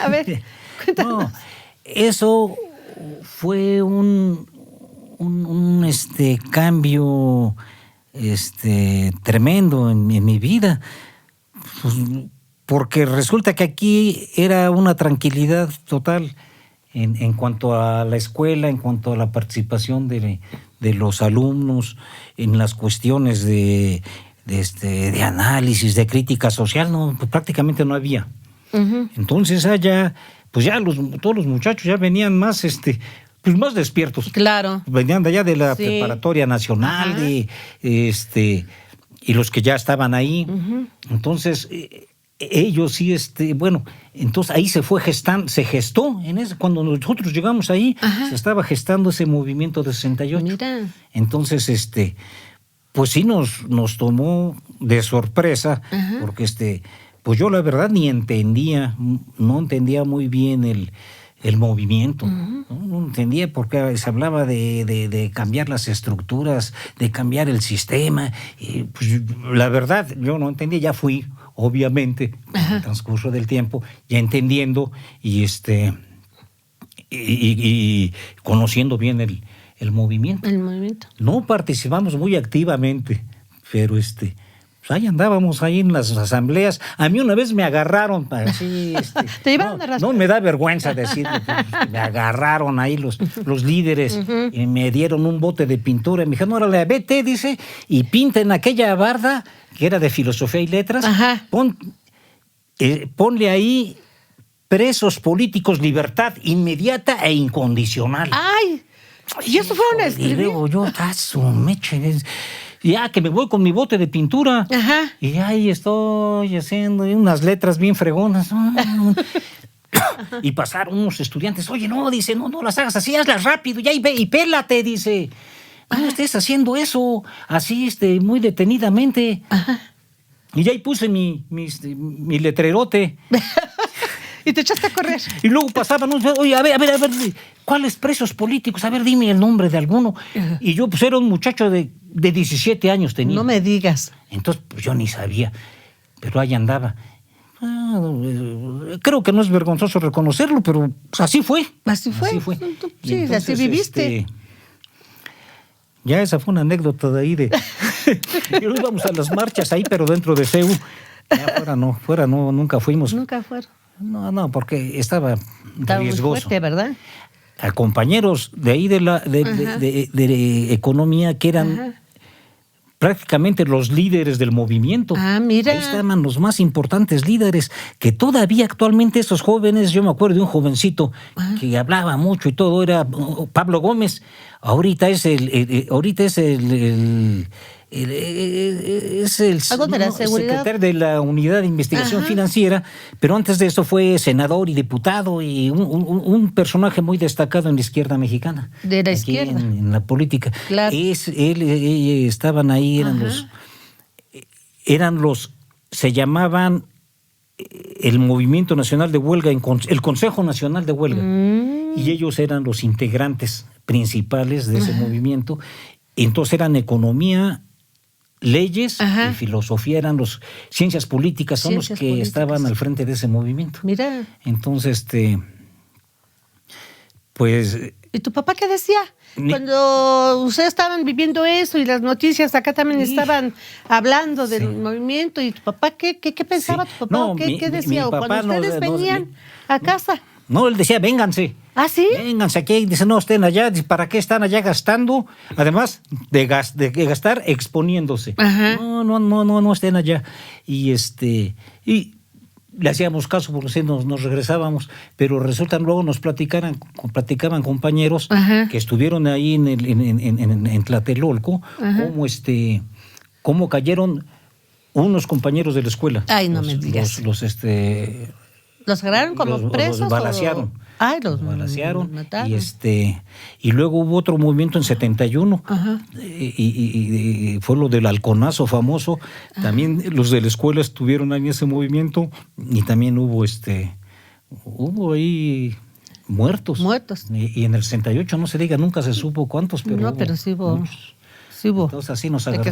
A ver, cuéntanos. Eso fue un cambio tremendo en mi vida, pues, porque resulta que aquí era una tranquilidad total en cuanto a la escuela, en cuanto a la participación de los alumnos, en las cuestiones de análisis, de crítica social, pues prácticamente no había. Entonces allá, pues ya todos los muchachos ya venían más pues más despiertos. Claro. Venían de allá de la preparatoria nacional, y los que ya estaban ahí. Entonces, ellos sí, entonces ahí se gestó, cuando nosotros llegamos ahí, se estaba gestando ese movimiento de 68. Mira. Entonces, pues sí nos tomó de sorpresa, porque pues yo la verdad no entendía muy bien el movimiento. No entendía por qué se hablaba de cambiar las estructuras, de cambiar el sistema. Y pues la verdad, yo no entendía. Ya fui, obviamente, en el transcurso del tiempo, ya entendiendo y conociendo bien el movimiento. El movimiento. No participamos muy activamente, pero pues ahí andábamos ahí en las asambleas. A mí una vez me agarraron así, ¿Te llevaron a no me da vergüenza decirlo, me agarraron ahí los líderes y me dieron un bote de pintura y me dijeron, órale, vete, dice, y pinta en aquella barda que era de filosofía y letras, ponle ahí presos políticos, libertad inmediata e incondicional. ¡Ay! ¿Y eso fue una escribir? Y luego yo, ya que me voy con mi bote de pintura. Y ahí estoy haciendo unas letras bien fregonas. Y pasaron unos estudiantes. Oye, no, dice, no las hagas así, hazlas rápido, ya y pélate, dice. No estés haciendo eso así, muy detenidamente. Y ya ahí puse mi letrerote. Y te echaste a correr. Y luego pasaban, oye, a ver, ¿cuáles presos políticos? A ver, dime el nombre de alguno. Y yo, pues, era un muchacho de 17 años tenía. No me digas. Entonces, pues, yo ni sabía. Pero ahí andaba. Creo que no es vergonzoso reconocerlo, pero así fue. Así fue. Sí, entonces, así viviste. Ya esa fue una anécdota de ahí Yo íbamos a las marchas ahí, pero dentro de CEU. Ya fuera no, nunca fuimos. Nunca fueron. No, porque estaba riesgoso. Muy fuerte, ¿verdad? A compañeros de ahí de economía que eran prácticamente los líderes del movimiento. Mira. Ahí estaban los más importantes líderes, que todavía actualmente estos jóvenes, yo me acuerdo de un jovencito que hablaba mucho y todo, era Pablo Gómez. Ahorita es el secretario de la Unidad de Investigación Financiera, pero antes de eso fue senador y diputado y un personaje muy destacado en la izquierda mexicana. De la izquierda. En la política. Claro. Estaban ahí, se llamaban el Movimiento Nacional de Huelga, el Consejo Nacional de Huelga. Y ellos eran los integrantes principales de ese movimiento. Entonces eran economía, leyes y filosofía, eran los ciencias políticas, son los que estaban al frente de ese movimiento. Mira. Entonces, pues... ¿Y tu papá qué decía? Cuando ustedes estaban viviendo eso y las noticias acá también estaban hablando del movimiento, ¿y tu papá qué pensaba tu papá? No, ¿Qué decía? Mi papá cuando ustedes venían a casa. No, él decía, vénganse. ¿Ah, sí? Vénganse aquí. Dice, no estén allá. Dice, ¿para qué están allá gastando? Además de gastar exponiéndose. No estén allá. Y le hacíamos caso porque nos regresábamos, pero resulta luego nos platicaban compañeros que estuvieron ahí en Tlatelolco, cómo cayeron unos compañeros de la escuela. Ay, no me digas. ¿Los agarraron como presos? Los balacearon. Los balacearon. Mataron. Y luego hubo otro movimiento en 71. Y fue lo del halconazo famoso. También los de la escuela estuvieron ahí en ese movimiento. Y también hubo ahí muertos. Y en el 68 no se diga, nunca se supo cuántos, pero no, pero sí hubo. Muchos. Sí hubo. Entonces así nos agarró.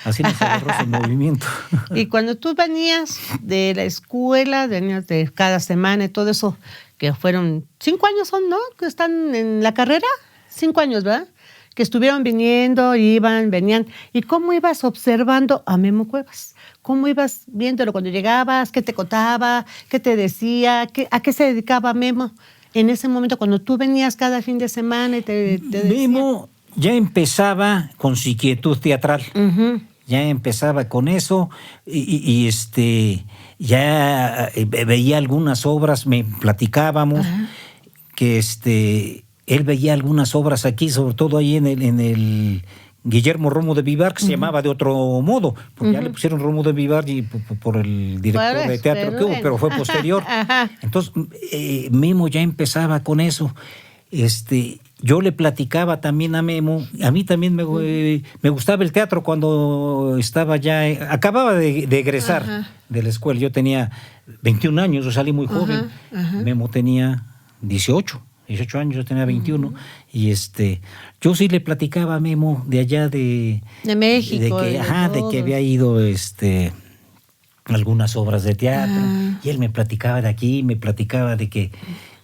Así nos agarró ese movimiento. Y cuando tú venías de la escuela, venías de cada semana y todo eso, que fueron 5 años son, ¿no? Que están en la carrera, 5 años, ¿verdad? Que estuvieron viniendo, venían. ¿Y cómo ibas observando a Memo Cuevas? ¿Cómo ibas viéndolo cuando llegabas? ¿Qué te contaba? ¿Qué te decía? ¿A qué se dedicaba Memo en ese momento cuando tú venías cada fin de semana y te decía? Memo ya empezaba con su inquietud teatral. Ya empezaba con eso y ya veía algunas obras, me platicábamos que él veía algunas obras aquí, sobre todo ahí en el Guillermo Romo de Vivar, que se llamaba de otro modo, porque ya le pusieron Romo de Vivar y por el director de teatro que hubo, pero fue posterior. Entonces Memo ya empezaba con eso. Yo le platicaba también a Memo, a mí también me gustaba el teatro cuando estaba ya, acababa de egresar de la escuela. Yo tenía 21 años, yo salí muy joven. Memo tenía 18 años, yo tenía 21. Y yo sí le platicaba a Memo de allá de México. De que había ido algunas obras de teatro. Y él me platicaba de aquí, me platicaba de que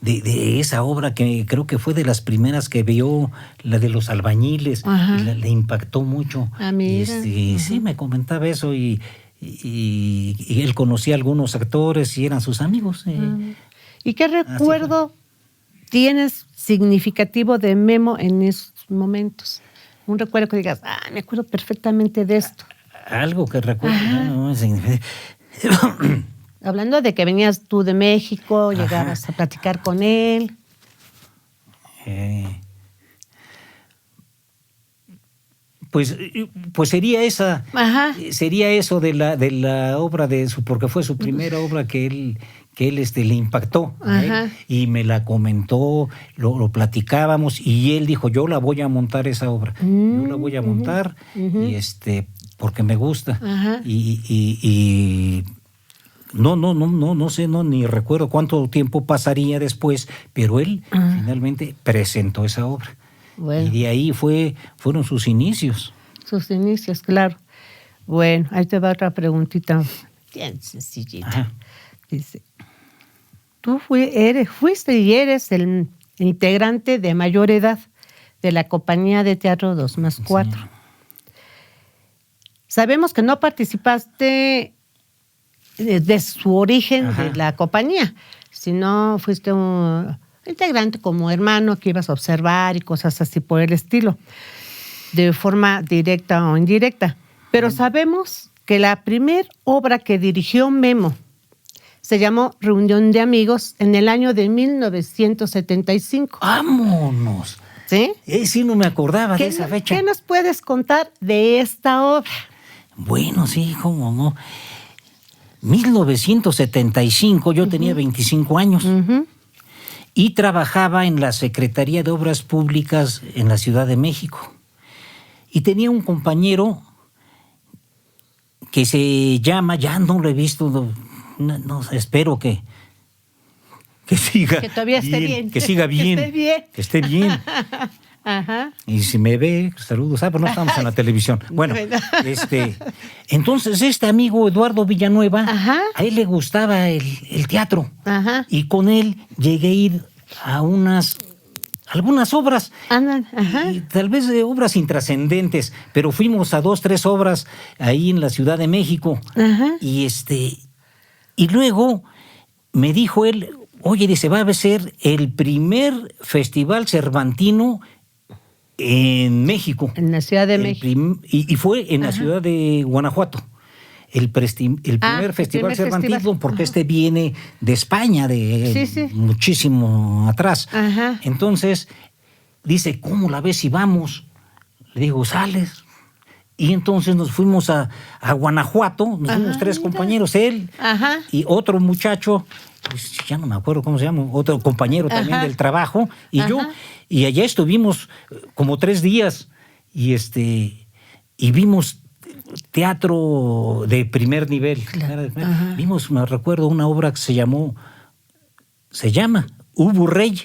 de esa obra que creo que fue de las primeras que vio, la de los albañiles, le impactó mucho. Sí, me comentaba eso y él conocía a algunos actores y eran sus amigos. ¿Y qué recuerdo tienes significativo de Memo en esos momentos? Un recuerdo que digas, me acuerdo perfectamente de esto. Algo que recuerdo. Hablando de que venías tú de México, llegabas a platicar con él. Pues sería esa, sería eso de la obra porque fue su primera obra que él le impactó a él, y me la comentó, lo platicábamos y él dijo, yo la voy a montar esa obra, yo la voy a montar y porque me gusta y no sé, ni recuerdo cuánto tiempo pasaría después, pero él finalmente presentó esa obra. Bueno. Y de ahí fueron sus inicios. Sus inicios, claro. Bueno, ahí te va otra preguntita bien sencillita. Dice, tú fuiste y eres el integrante de mayor edad de la compañía de teatro 2+4. Sí. Sabemos que no participaste de su origen de la compañía, sino fuiste un integrante como hermano que ibas a observar y cosas así por el estilo, de forma directa o indirecta. Pero sabemos que la primera obra que dirigió Memo se llamó Reunión de Amigos en el año de 1975. ¡Vámonos! ¿Sí? Sí, no me acordaba de esa fecha. ¿Qué nos puedes contar de esta obra? Bueno, sí, cómo no. 1975, yo tenía 25 años y trabajaba en la Secretaría de Obras Públicas en la Ciudad de México. Y tenía un compañero que se llama, ya no lo he visto, no espero que siga que todavía esté bien. Que siga bien. Que esté bien. Ajá. Y si me ve, saludos. Pues no estamos en la televisión. Bueno, entonces este amigo Eduardo Villanueva, a él le gustaba el teatro. Ajá. Y con él llegué a ir a algunas obras. Y tal vez de obras intrascendentes, pero fuimos a 2, 3 obras ahí en la Ciudad de México. Ajá. Y luego me dijo él, oye, dice, va a ser el primer festival cervantino en México. En la Ciudad de México. Y fue en la ciudad de Guanajuato. El primer festival cervantino, porque viene de España, de muchísimo atrás. Ajá. Entonces, dice, ¿cómo la ves si vamos? Le digo, ¿sales? Y entonces nos fuimos a Guanajuato, nos fuimos 3 compañeros, él y otro muchacho, pues ya no me acuerdo cómo se llama, otro compañero también del trabajo, y yo, y allá estuvimos como 3 días, y vimos teatro de primer nivel. Claro. Vimos, me recuerdo, una obra que se llama Ubu Rey.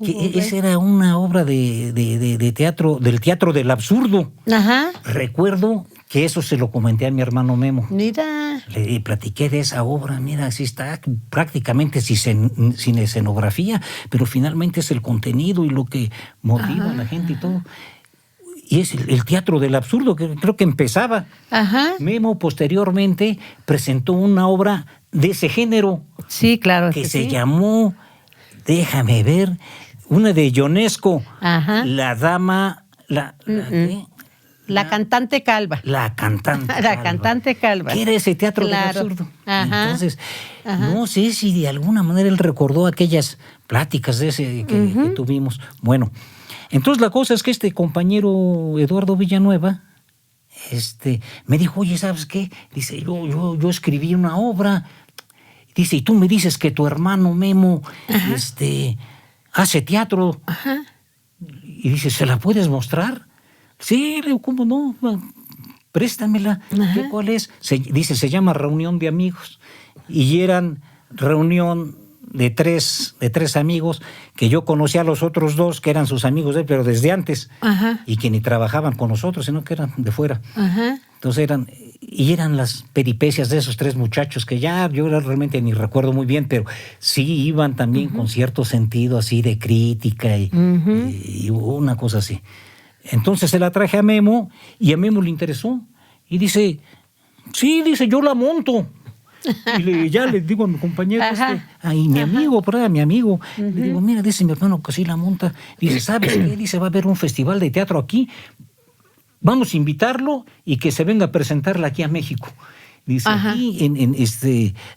Esa era una obra de teatro, del teatro del absurdo. Ajá. Recuerdo que eso se lo comenté a mi hermano Memo. Mira. Le platiqué de esa obra, mira, así está prácticamente sin escenografía, pero finalmente es el contenido y lo que motiva a la gente y todo. Y es el teatro del absurdo, que creo que empezaba. Ajá. Memo posteriormente presentó una obra de ese género. Sí, claro. Que se llamó, déjame ver, una de Ionesco, La Dama... La cantante calva. La cantante calva. La cantante calva. ¿Qué era ese teatro del absurdo? Entonces, no sé si de alguna manera él recordó aquellas pláticas de ese que tuvimos. Bueno, entonces la cosa es que este compañero Eduardo Villanueva me dijo, oye, ¿sabes qué? Dice, yo escribí una obra. Dice, y tú me dices que tu hermano Memo hace teatro. Ajá. Y dice, ¿se la puedes mostrar? Sí, le digo, ¿cómo no? Préstamela. ¿Cuál es? Dice, se llama Reunión de Amigos. Y eran reunión de tres amigos que yo conocía a los otros 2, que eran sus amigos de él, pero desde antes. Ajá. Y que ni trabajaban con nosotros, sino que eran de fuera. Ajá. Entonces eran las peripecias de esos 3 muchachos que ya yo realmente ni recuerdo muy bien, pero sí iban también con cierto sentido así de crítica y una cosa así. Entonces se la traje a Memo y a Memo le interesó. Y dice, sí, dice, yo la monto. Y ya le digo a mi compañero, mi amigo, mi amigo, le digo, mira, dice mi hermano que sí la monta. Dice, ¿sabes qué? Dice, va a haber un festival de teatro aquí. Vamos a invitarlo y que se venga a presentarla aquí a México. Dice,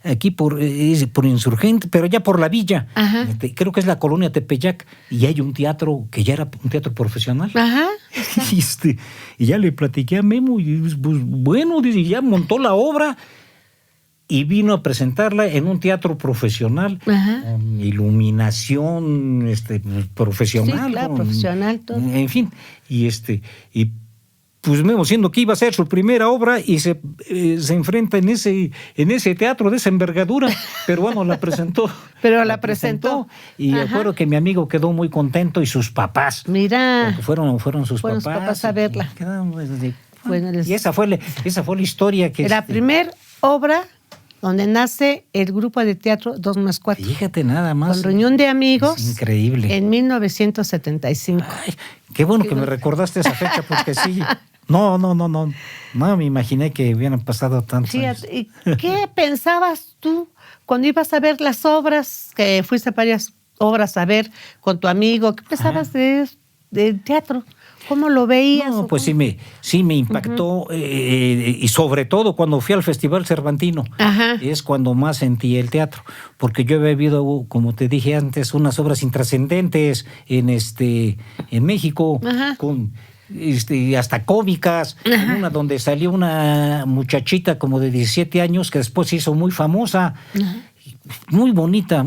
aquí por Insurgente, pero ya por la villa. Creo que es la colonia Tepeyac, y hay un teatro que ya era un teatro profesional. Ajá. Y ya le platiqué a Memo y pues bueno, dice, ya montó la obra y vino a presentarla en un teatro profesional, con iluminación profesional. Sí, claro, profesional, todo. En fin, y pues Memo, siendo que iba a ser su primera obra y se enfrenta en ese teatro de esa envergadura, pero bueno, la presentó. Pero la presentó. Y me acuerdo que mi amigo quedó muy contento y sus papás. Mira. Fueron sus papás. Fueron sus papás a verla. Y esa fue la historia que... La primera obra donde nace el grupo de teatro 2+4. Fíjate nada más. Con reunión de amigos. Es increíble. En 1975. Ay, qué bueno que me recordaste esa fecha, porque sí. No me imaginé que hubieran pasado tantos años. ¿Y qué pensabas tú cuando ibas a ver las obras, que fuiste varias obras a ver con tu amigo? ¿Qué pensabas de teatro? ¿Cómo lo veías? No, pues sí me impactó, y sobre todo cuando fui al Festival Cervantino. Ajá. Es cuando más sentí el teatro, porque yo había visto, como te dije antes, unas obras intrascendentes en México. Ajá. Con hasta cómicas. Ajá. Una donde salió una muchachita como de 17 años que después se hizo muy famosa. Ajá. Muy bonita,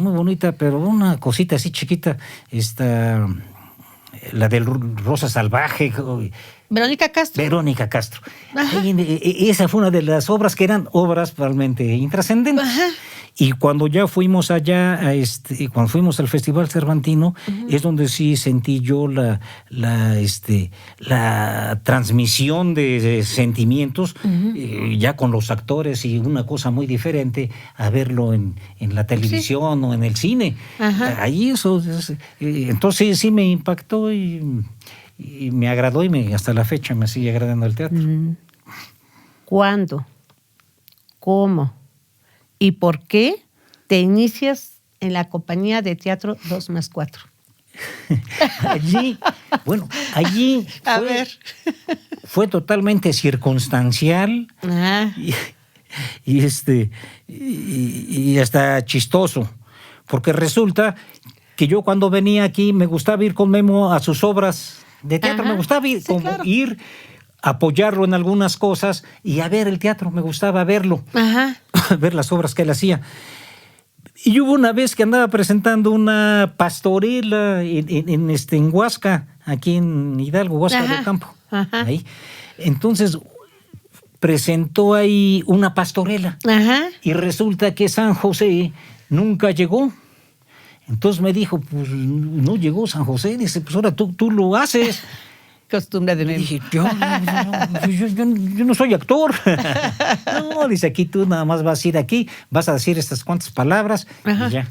pero una cosita así chiquita, la del Rosa Salvaje. Verónica Castro. Esa fue una de las obras que eran obras realmente intrascendentes. Ajá. Y cuando ya fuimos allá, cuando fuimos al Festival Cervantino, uh-huh, es donde sí sentí yo la transmisión de sentimientos, uh-huh, ya con los actores, y una cosa muy diferente a verlo en la televisión, sí, o en el cine. Ajá. Ahí entonces sí me impactó y me agradó, y hasta la fecha me sigue agradando el teatro. ¿Cuándo? ¿Cómo? ¿Y por qué te inicias en la compañía de teatro 2+4? Allí fue totalmente circunstancial. Ah. Y hasta chistoso, porque resulta que yo cuando venía aquí me gustaba ir con Memo a sus obras de teatro. Ajá. Me gustaba ir, sí, claro, ir apoyarlo en algunas cosas y a ver el teatro, me gustaba verlo. Ajá. Ver las obras que él hacía. Y hubo una vez que andaba presentando una pastorela en Huasca, aquí en Hidalgo, Huasca del Campo. Ajá. Ahí. Entonces presentó ahí una pastorela. Ajá. Y resulta que San José nunca llegó. Entonces me dijo, pues no llegó San José. Dice, pues ahora tú lo haces. Costumbre de mí. Dije, yo no soy actor. No, dice, aquí tú nada más vas a ir aquí, vas a decir estas cuantas palabras. Ajá. Y ya.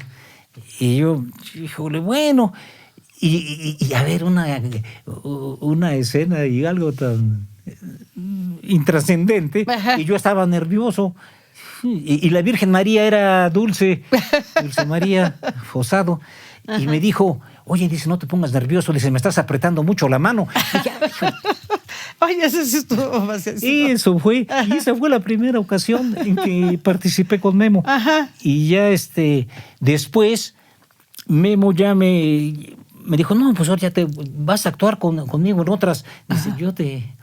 Y yo, híjole, bueno. Y a ver, una escena y algo tan intrascendente. Ajá. Y yo estaba nervioso. Y la Virgen María era Dulce María Fosado. Ajá. Y me dijo, oye, dice, no te pongas nervioso, dice, me estás apretando mucho la mano. Oye, eso sí estuvo más y esa fue la primera ocasión en que participé con Memo. Ajá. Y ya después Memo ya me dijo, no, pues ahora ya te vas a actuar conmigo en otras. Dice, ajá, yo te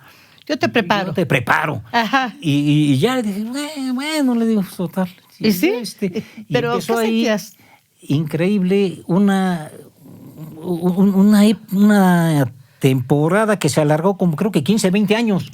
preparo. Yo te preparo. Ajá. Y ya le dije, bueno, le digo, total. ¿Y sí? Pero empezó ¿qué ahí sentías? Increíble, una temporada que se alargó como creo que 15, 20 años.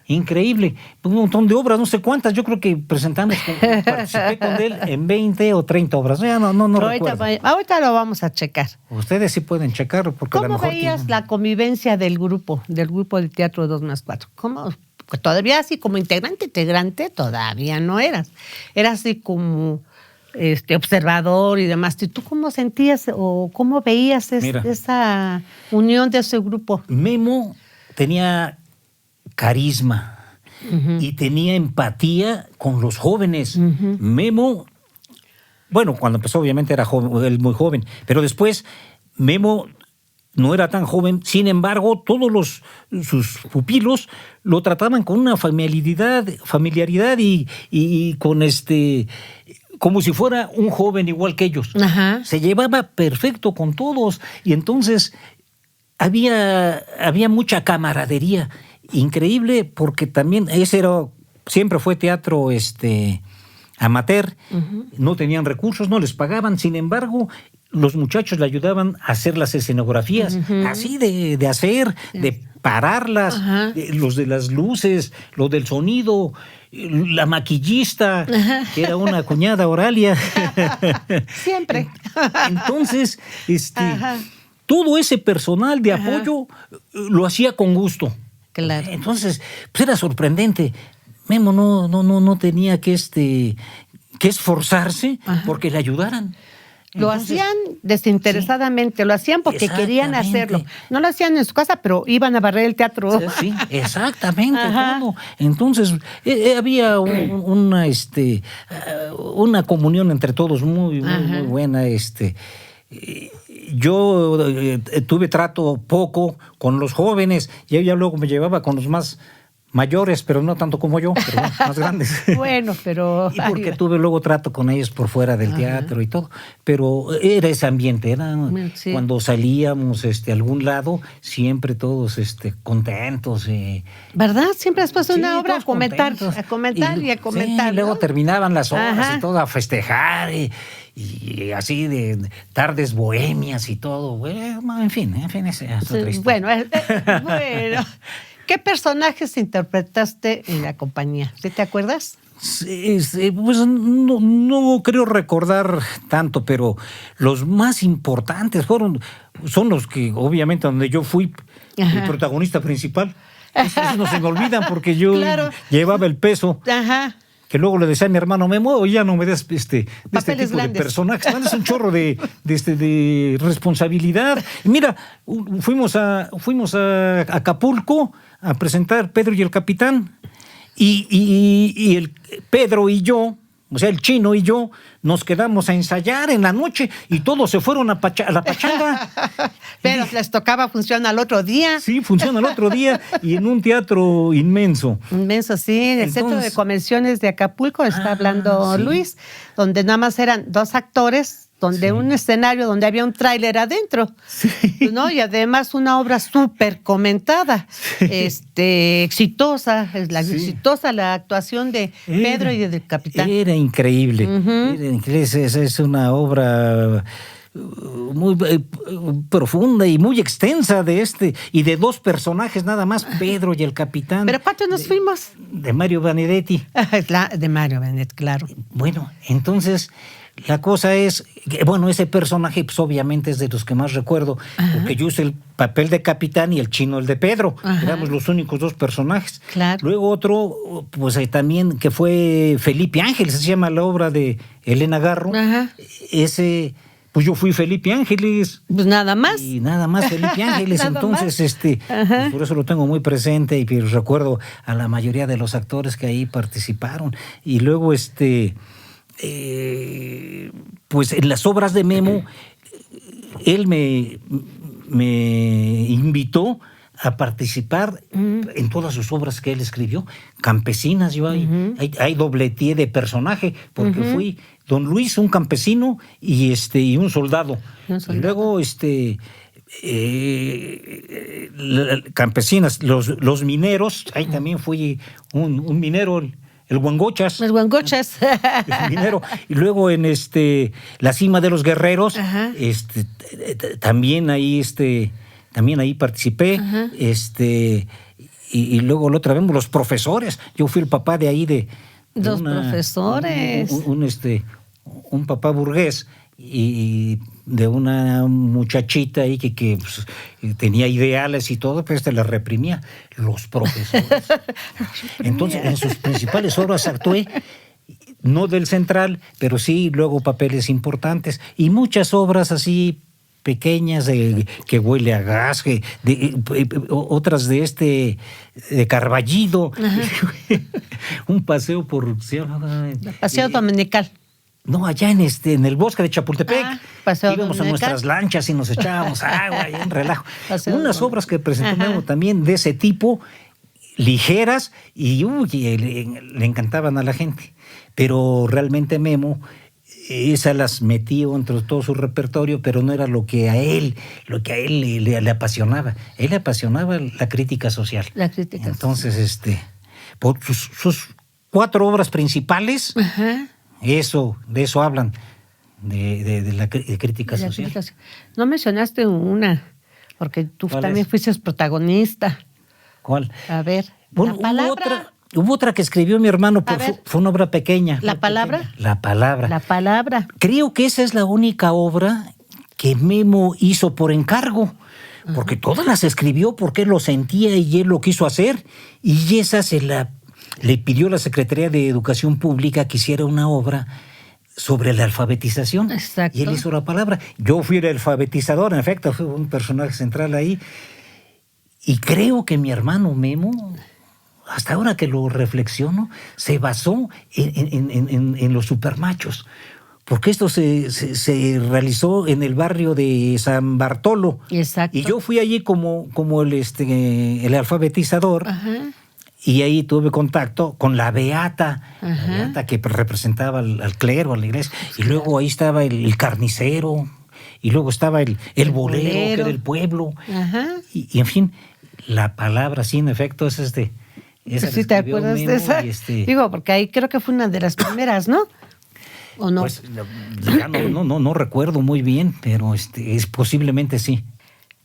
Increíble. Un montón de obras, no sé cuántas. Yo creo que participé con él en 20 o 30 obras. Ya no recuerdo. Ahorita lo vamos a checar. Ustedes sí pueden checarlo. Porque ¿Cómo veías la convivencia del grupo de teatro 2+4? ¿Cómo? Pues todavía así como integrante todavía no eras. Eras así como observador y demás. ¿Y tú cómo sentías o cómo veías esa unión de ese grupo? Memo tenía carisma, uh-huh, y tenía empatía con los jóvenes. Uh-huh. Memo, bueno, cuando empezó obviamente era él muy joven, pero después Memo no era tan joven. Sin embargo, todos sus pupilos lo trataban con una familiaridad y con como si fuera un joven igual que ellos. Ajá. Se llevaba perfecto con todos y entonces había mucha camaradería. Increíble, porque también siempre fue teatro amateur. Uh-huh. No tenían recursos, no les pagaban. Sin embargo, los muchachos le ayudaban a hacer las escenografías, uh-huh, así de hacer, de pararlas, uh-huh, los de las luces, lo del sonido, la maquillista, uh-huh, que era una cuñada, Oralia. Siempre. Entonces, uh-huh, todo ese personal de apoyo, uh-huh, lo hacía con gusto. Claro. Entonces, pues era sorprendente. Memo no tenía que que esforzarse porque le ayudaran. Lo hacían desinteresadamente, lo hacían porque querían hacerlo. No lo hacían en su casa, pero iban a barrer el teatro. Sí, exactamente. Todo. Entonces, había una comunión entre todos muy buena. Yo tuve trato poco con los jóvenes y ella luego me llevaba con los más mayores, pero no tanto como yo, pero más grandes. Bueno, pero... Y porque tuve luego trato con ellos por fuera del teatro y todo. Pero era ese ambiente, era cuando salíamos a algún lado, siempre todos contentos. ¿Verdad? Siempre después de una obra a comentar y a comentar. Y luego terminaban las obras y todo a festejar y así de tardes bohemias y todo. Bueno, en fin, esa es otra historia. Bueno. ¿Qué personajes interpretaste en la compañía? ¿Sí te acuerdas? Pues no creo recordar tanto, pero los más importantes son los que, obviamente, donde yo fui el protagonista principal. Esos no se me olvidan porque yo llevaba el peso. Que luego le decía a mi hermano Memo, oye, ya no me des de este tipo de personajes. Es un chorro de responsabilidad. Y mira, fuimos a Acapulco a presentar Pedro y el Capitán. Y el Pedro y yo, o sea, el Chino y yo, nos quedamos a ensayar en la noche y todos se fueron a la pachanga. Pero les tocaba función al otro día. Sí, funciona al otro día y en un teatro inmenso. Inmenso, sí, en el Centro de Convenciones de Acapulco está hablando Luis, donde nada más eran 2 actores, donde un escenario donde había un tráiler adentro, ¿no? Y además una obra súper comentada, exitosa, exitosa la actuación de Pedro y del Capitán. Era increíble. Es una obra muy profunda y muy extensa y de 2 personajes nada más, Pedro y el Capitán. ¿Pero cuántos nos fuimos? De Mario Benedetti. De Mario Benedetti, claro. Bueno, entonces la cosa es que, ese personaje pues obviamente es de los que más recuerdo, porque yo hice el papel de Capitán y el Chino el de Pedro. Éramos los únicos 2 personajes. Claro. Luego otro, pues también, que fue Felipe Ángeles, se llama la obra de Elena Garro. Ese... Pues yo fui Felipe Ángeles. Pues nada más. Y nada más Felipe Ángeles. Entonces, pues por eso lo tengo muy presente y recuerdo a la mayoría de los actores que ahí participaron. Y luego, pues en las obras de Memo, él me invitó a participar en todas sus obras que él escribió, campesinas. Yo hay dobleté de personaje, porque fui Don Luis, un campesino, y un soldado. Y luego campesinas, los mineros, ahí también fui un minero, el Guangochas. El Guangochas. El minero. Y luego en La Cima de los Guerreros, también ahí participé. Y luego la otra vez Los Profesores. Yo fui el papá de ahí de Los Profesores. Un papá burgués y de una muchachita ahí que pues, tenía ideales y todo, pero la reprimía. Los Profesores. Entonces, en sus principales obras actué, no del central, pero sí luego papeles importantes y muchas obras así pequeñas que huele a gas, otras de Carballido, un paseo por... Paseo dominical. No, allá en el bosque de Chapultepec. Íbamos a nuestras lanchas y nos echábamos agua y un relajo. Unas obras que presentamos también de ese tipo, ligeras, y le encantaban a la gente. Pero realmente Memo, esas las metió entre todo su repertorio, pero no era lo que a él le apasionaba. A él le apasionaba la crítica social. La crítica. Entonces, por sus 4 obras principales, de eso hablan, de la crítica social. No mencionaste una, porque tú también fuiste protagonista. ¿Cuál? A ver, La Palabra. Hubo otra que escribió mi hermano, fue una obra pequeña. ¿La Palabra? Pequeña. La Palabra. La Palabra. Creo que esa es la única obra que Memo hizo por encargo, porque todas las escribió porque él lo sentía y él lo quiso hacer, y esa le pidió la Secretaría de Educación Pública que hiciera una obra sobre la alfabetización. Exacto. Y él hizo la palabra. Yo fui el alfabetizador, en efecto, fue un personaje central ahí. Y creo que mi hermano Memo, hasta ahora que lo reflexiono, se basó en los supermachos. Porque esto se realizó en el barrio de San Bartolo. Exacto. Y yo fui allí como el alfabetizador. Ajá. Y ahí tuve contacto con la Beata, Ajá. la Beata que representaba al clero, a la iglesia. Y luego ahí estaba el carnicero, y luego estaba el bolero, que era el pueblo. Ajá. Y en fin, la palabra, sí, en efecto, es esa. ¿Sí te acuerdas de esa? Digo, porque ahí creo que fue una de las primeras, ¿no? ¿O no? Pues ya no recuerdo muy bien, pero es posiblemente sí.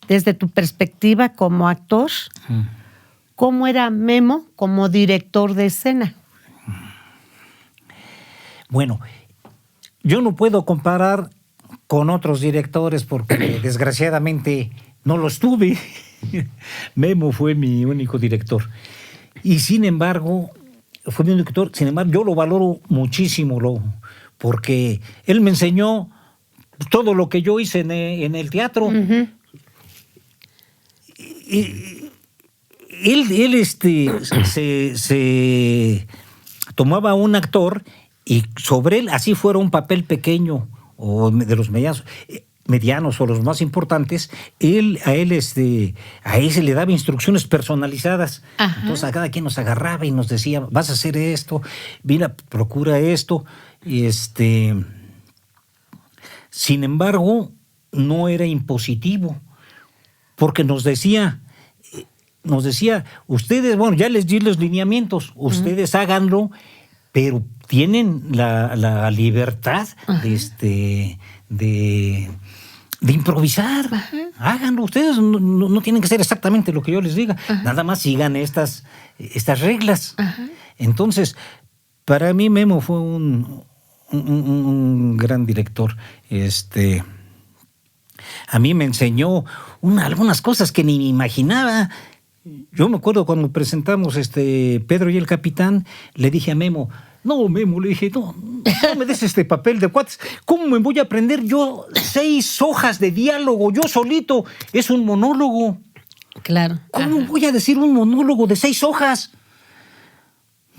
Desde tu perspectiva como actor, ¿cómo era Memo como director de escena? Bueno, yo no puedo comparar con otros directores porque desgraciadamente no los tuve. Memo fue mi único director. Y sin embargo, fue mi único director. Sin embargo, yo lo valoro muchísimo, porque él me enseñó todo lo que yo hice en el teatro. Uh-huh. Y él se tomaba un actor y sobre él, así fuera un papel pequeño o de los medianos o los más importantes, a él se le daba instrucciones personalizadas. Ajá. Entonces a cada quien nos agarraba y nos decía, vas a hacer esto, mira, procura esto. Y sin embargo, no era impositivo, porque nos decía, ustedes, bueno, ya les di los lineamientos, ustedes háganlo, pero tienen la libertad de improvisar. Ajá. Háganlo, ustedes no tienen que hacer exactamente lo que yo les diga. Ajá. Nada más sigan estas reglas. Ajá. Entonces, para mí Memo fue un gran director. A mí me enseñó algunas cosas que ni me imaginaba. Yo me acuerdo cuando presentamos Pedro y el Capitán, le dije a Memo, Memo, le dije, no me des este papel de cuates. ¿Cómo me voy a aprender yo 6 hojas de diálogo? Yo solito, es un monólogo. Claro. ¿Cómo voy a decir un monólogo de 6 hojas?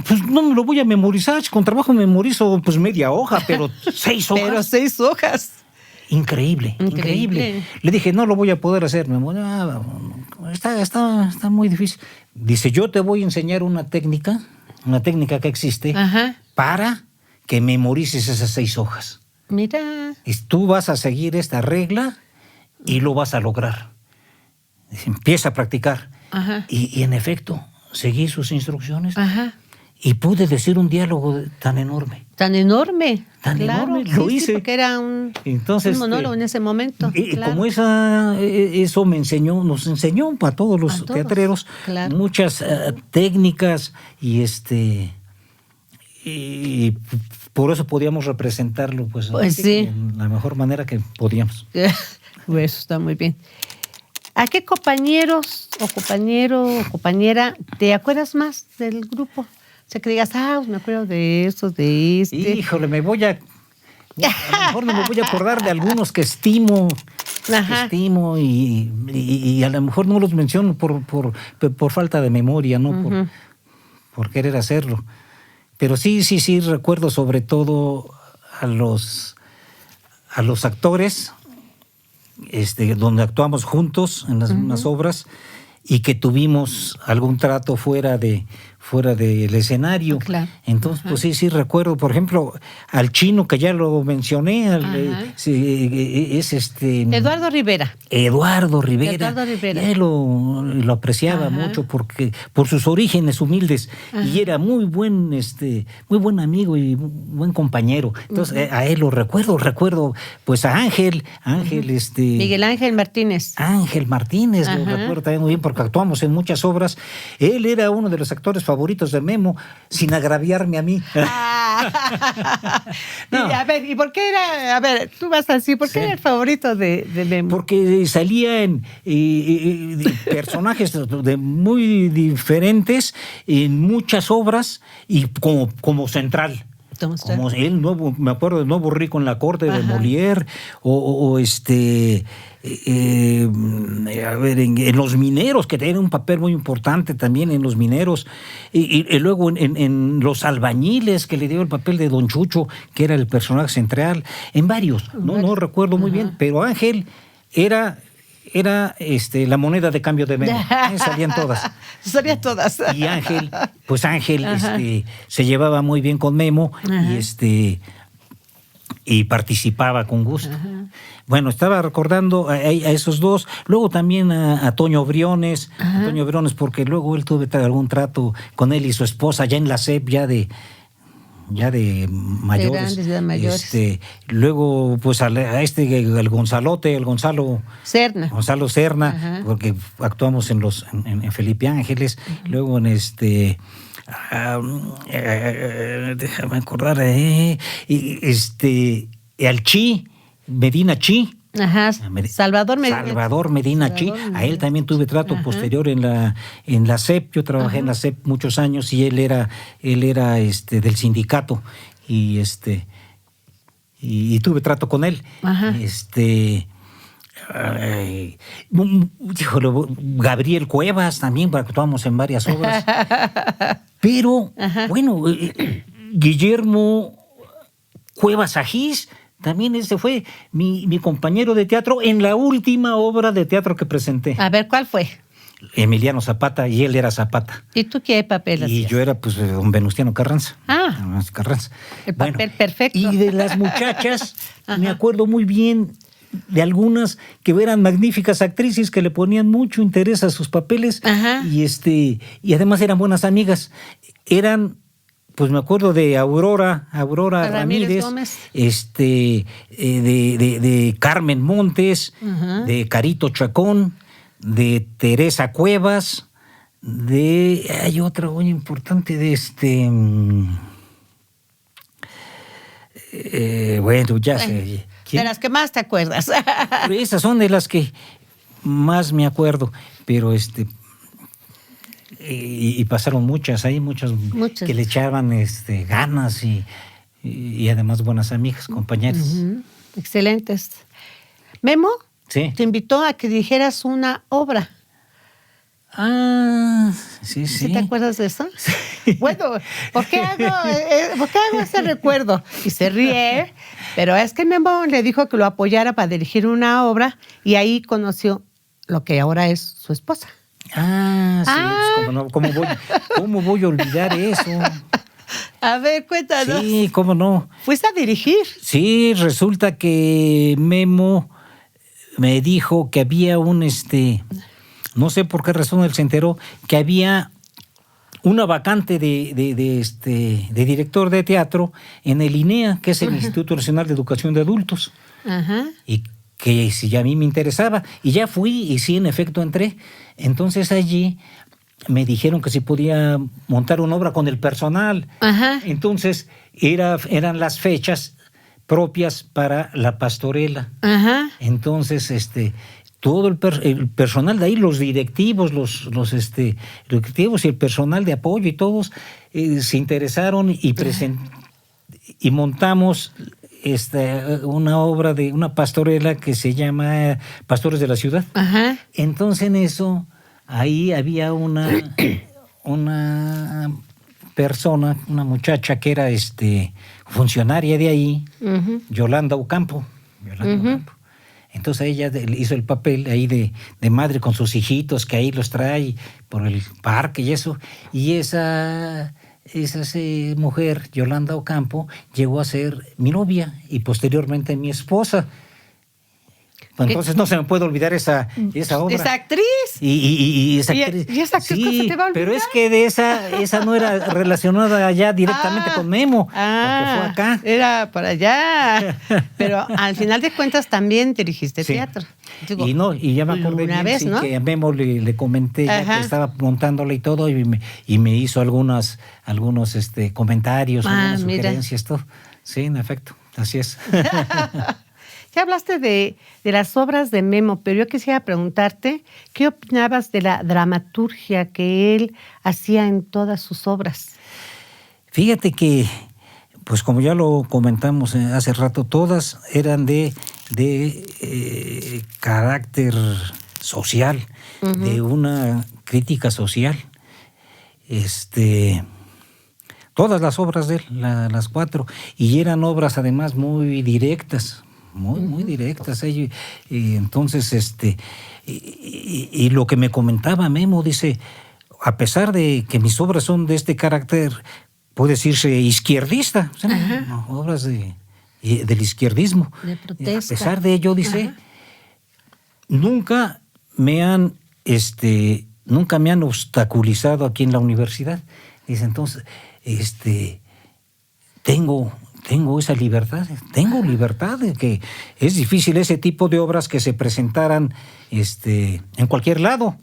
Pues no me lo voy a memorizar, con trabajo memorizo pues media hoja, pero 6 hojas. Pero 6 hojas. Increíble. Le dije, no lo voy a poder hacer, Memo. Está muy difícil. Dice, yo te voy a enseñar una técnica que existe. Ajá. Para que memorices esas 6 hojas. Mira. Y tú vas a seguir esta regla y lo vas a lograr. Dice, empieza a practicar. Ajá. Y en efecto, seguí sus instrucciones. Ajá. Y pude decir un diálogo tan enorme. Tan enorme. Enorme. Lo hice. Sí, porque era un monólogo en ese momento. Claro. Como eso nos enseñó a todos los teatreros, claro, muchas técnicas y por eso podíamos representarlo pues sí, en la mejor manera que podíamos. Eso está muy bien. ¿A qué compañeros o compañera te acuerdas más del grupo? O sea, que digas, me acuerdo de eso, de este. Híjole, a lo mejor no me voy a acordar de algunos que estimo. Ajá. Y a lo mejor no los menciono por falta de memoria, no uh-huh, por querer hacerlo. Pero sí recuerdo sobre todo a los actores donde actuamos juntos en las mismas obras y que tuvimos algún trato fuera del escenario. Claro. Entonces, pues sí recuerdo, por ejemplo, al Chino, que ya lo mencioné, Eduardo Rivera. Eduardo Rivera. Él lo apreciaba mucho por sus orígenes humildes. Y era muy buen amigo y buen compañero. Entonces, a él lo recuerdo pues a Ángel, Miguel Ángel Martínez. Ángel Martínez, lo recuerdo también muy bien porque actuamos en muchas obras. Él era uno de los actores favoritos de Memo, sin agraviarme a mí. No. ¿Y por qué era? A ver, tú vas así, ¿por qué era el favorito de Memo? Porque salía en personajes muy diferentes en muchas obras y como central. Como el nuevo, me acuerdo del Nuevo Rico en la corte de Molière, a ver, en Los Mineros, que tiene un papel muy importante también en Los Mineros, y luego en Los Albañiles, que le dio el papel de Don Chucho, que era el personaje central, en varios, no recuerdo muy bien, pero Ángel era la moneda de cambio de Memo. Salían todas. Salían todas. Y Ángel se llevaba muy bien con Memo y participaba con gusto. Bueno, estaba recordando a esos dos, luego también a Toño Briones, porque luego él tuve algún trato con él y su esposa ya en la SEP, ya de mayores. De mayores. Luego, pues el Gonzalo Serna. Gonzalo Serna, porque actuamos en Felipe Ángeles. Luego déjame acordar, al Chi, Medina Chi. Salvador Medina Chi. A él también tuve trato posterior en la SEP. Yo trabajé en la SEP muchos años y él era del sindicato y tuve trato con él. Gabriel Cuevas también, porque actuamos en varias obras. Pero bueno, Guillermo Cuevas Agís también ese fue mi compañero de teatro en la última obra de teatro que presenté. A ver, ¿cuál fue? Emiliano Zapata, y él era Zapata. ¿Y tú qué papel hacías? Y yo era, pues, don Venustiano Carranza. Carranza. El papel perfecto. Y de las muchachas, me acuerdo muy bien de algunas que eran magníficas actrices que le ponían mucho interés a sus papeles. Y además eran buenas amigas. Pues me acuerdo de Aurora Ramírez Gómez. De Carmen Montes, de Carito Chacón, de Teresa Cuevas, hay otra muy importante de bueno, ya sé. De las que más te acuerdas. Esas son de las que más me acuerdo, pero y pasaron muchas que le echaban ganas y además buenas amigas, compañeras. Excelentes. Memo, sí, te invitó a que dijeras una obra. Sí. ¿Sí te acuerdas de eso? Sí. Bueno, ¿por qué hago ese recuerdo? Y se ríe, pero es que Memo le dijo que lo apoyara para dirigir una obra y ahí conoció lo que ahora es su esposa. Pues, ¿cómo voy a olvidar eso? A ver, cuéntanos. Sí, cómo no. ¿Fuiste a dirigir? Sí, resulta que Memo me dijo que había no sé por qué razón él se enteró, que había una vacante de director de teatro en el INEA, que es el Instituto Nacional de Educación de Adultos. Y que si a mí me interesaba, y ya fui, y sí, en efecto entré. Entonces allí me dijeron que si podía montar una obra con el personal. Entonces eran las fechas propias para la pastorela. Entonces todo el personal de ahí, los directivos, los directivos y el personal de apoyo y todos se interesaron y montamos una obra de una pastorela que se llama Pastores de la Ciudad. Entonces en eso ahí había una persona, una muchacha que era funcionaria de ahí, Yolanda Ocampo. Entonces ella hizo el papel ahí de madre con sus hijitos, que ahí los trae por el parque y eso. Y esa mujer, Yolanda Ocampo, llegó a ser mi novia y posteriormente mi esposa. Entonces no se me puede olvidar esa obra. Esa actriz. Y esa actriz. ¿Y esa actriz sí, se te va a olvidar? Pero es que de esa no era relacionada ya directamente con Memo, porque fue acá. Era para allá. Pero al final de cuentas también dirigiste teatro. Digo, y ya me acordé una vez, ¿no? Que a Memo le comenté ya que estaba montándole y todo, y me hizo algunos comentarios, algunas sugerencias, todo. Sí, en efecto, así es. Ya hablaste de las obras de Memo, pero yo quisiera preguntarte, ¿qué opinabas de la dramaturgia que él hacía en todas sus obras? Fíjate que, pues como ya lo comentamos hace rato, todas eran de carácter social, de una crítica social. Todas las obras de él, las 4, y eran obras además muy directas, muy directas. Y entonces, y lo que me comentaba Memo, dice, a pesar de que mis obras son de este carácter, puede decirse izquierdista, obras del izquierdismo. De protesta. A pesar de ello, dice, nunca me han obstaculizado aquí en la universidad. Dice, entonces, tengo esa libertad, de que es difícil ese tipo de obras que se presentaran en cualquier lado.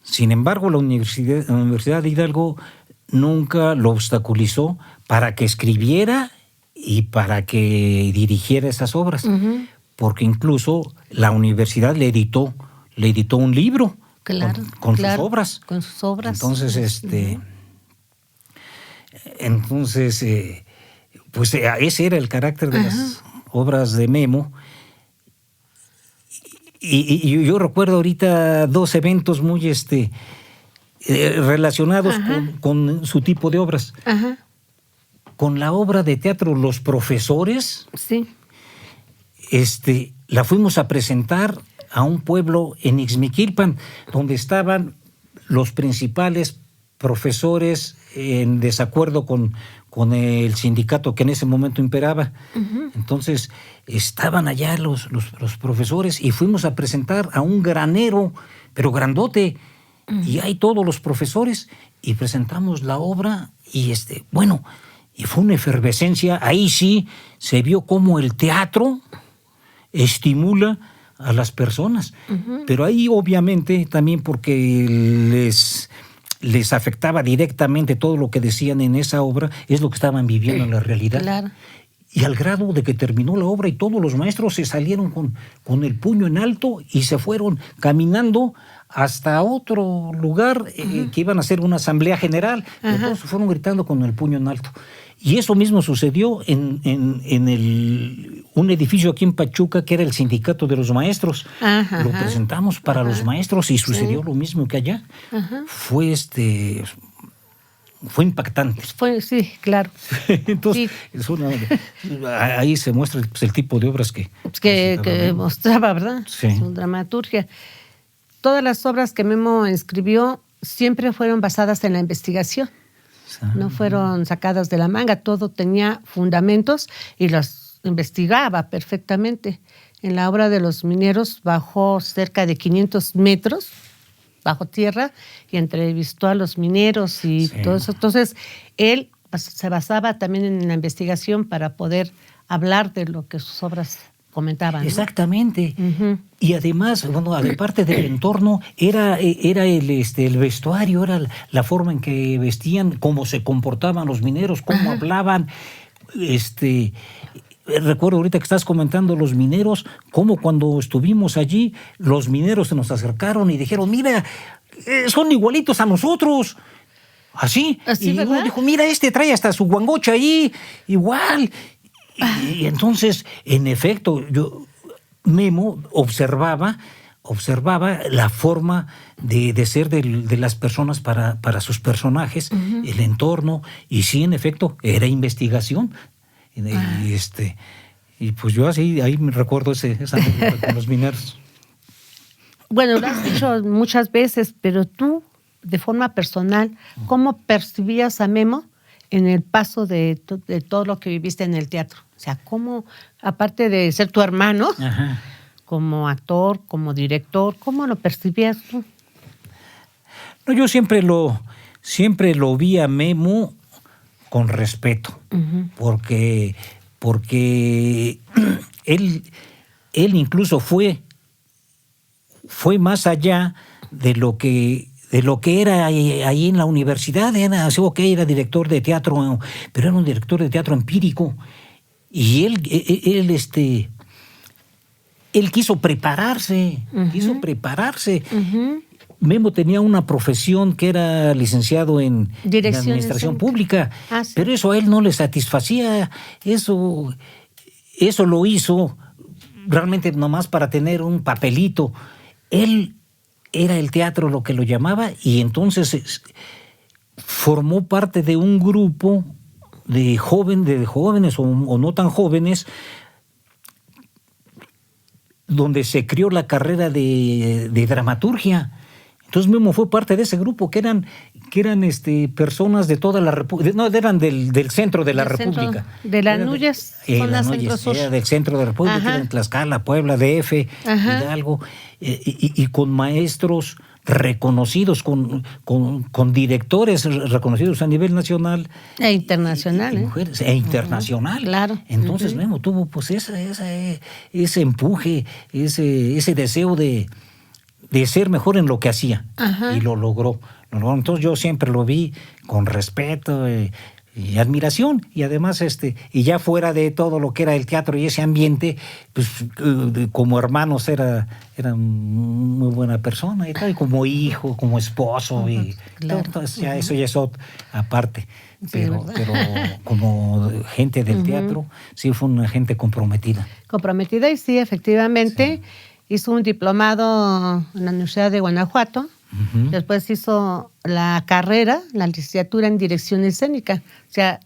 Sin embargo, la Universidad de Hidalgo nunca lo obstaculizó para que escribiera y para que dirigiera esas obras, porque incluso la universidad le editó un libro con sus obras. Con sus obras. Entonces, pues ese era el carácter de las obras de Memo. Y yo recuerdo ahorita 2 eventos muy relacionados con su tipo de obras. Con la obra de teatro Los Profesores, sí, la fuimos a presentar a un pueblo en Ixmiquilpan, donde estaban los principales profesores en desacuerdo con el sindicato que en ese momento imperaba. Entonces estaban allá los profesores y fuimos a presentar a un granero, pero grandote, y hay todos los profesores, y presentamos la obra y y fue una efervescencia. Ahí sí se vio cómo el teatro estimula a las personas, pero ahí obviamente también porque les afectaba directamente todo lo que decían en esa obra, es lo que estaban viviendo en la realidad. Claro. Y al grado de que terminó la obra y todos los maestros se salieron con el puño en alto y se fueron caminando hasta otro lugar que iban a hacer una asamblea general. Todos se fueron gritando con el puño en alto. Y eso mismo sucedió en un edificio aquí en Pachuca que era el Sindicato de los Maestros. Lo presentamos para los maestros y sucedió lo mismo que allá. Fue impactante. Sí, claro. Entonces, ahí se muestra el tipo de obras que mostraba, ¿verdad? Sí. Su dramaturgia. Todas las obras que Memo escribió siempre fueron basadas en la investigación. No fueron sacadas de la manga, todo tenía fundamentos y los investigaba perfectamente. En la obra de los mineros bajó cerca de 500 metros bajo tierra y entrevistó a los mineros y todo eso. Entonces, él se basaba también en la investigación para poder hablar de lo que sus obras comentaban, ¿no? Exactamente. Y además, aparte del entorno, era el vestuario, era la forma en que vestían, cómo se comportaban los mineros, cómo hablaban. Recuerdo ahorita que estás comentando los mineros, cómo cuando estuvimos allí, los mineros se nos acercaron y dijeron, mira, son igualitos a nosotros. Así, y ¿verdad? uno dijo, mira, trae hasta su guangocha ahí, igual. Y entonces, en efecto, Memo observaba la forma de ser de las personas para sus personajes, el entorno, y sí, en efecto, era investigación. Y pues yo ahí me recuerdo esa anécdota con los mineros. Bueno, lo has dicho muchas veces, pero tú, de forma personal, ¿cómo percibías a Memo en el paso de todo lo que viviste en el teatro? O sea, ¿cómo, aparte de ser tu hermano, como actor, como director, cómo lo percibías tú? No, yo siempre lo vi a Memo con respeto, porque él incluso fue más allá de lo que era ahí en la universidad. Era director de teatro, pero era un director de teatro empírico. Y él quiso prepararse, Memo tenía una profesión que era licenciado en administración pública, sí. Pero eso a él no le satisfacía. Eso lo hizo realmente nomás para tener un papelito. Él era el teatro lo que lo llamaba, y entonces formó parte de un grupo de jóvenes o no tan jóvenes, donde se creó la carrera de dramaturgia. Entonces Memo fue parte de ese grupo, que eran personas de toda la República, no, eran del centro de la República. De las Nuyes, zona centro-sur. Era del centro de la República, que eran Tlaxcala, Puebla, DF, Hidalgo, y con maestros reconocidos, con directores reconocidos a nivel nacional. E internacional. Mujeres, internacional. Claro. Entonces Memo tuvo pues ese empuje, ese deseo de ser mejor en lo que hacía. Y lo logró. Entonces yo siempre lo vi con respeto y admiración, y además y ya fuera de todo lo que era el teatro y ese ambiente, pues como hermanos era muy buena persona, y tal, y como hijo, como esposo, y claro. Entonces ya eso ya es aparte. Pero como gente del teatro, sí fue una gente comprometida. Comprometida, y sí, efectivamente, hizo un diplomado en la Universidad de Guanajuato. Después hizo la carrera, la licenciatura en dirección escénica. O sea,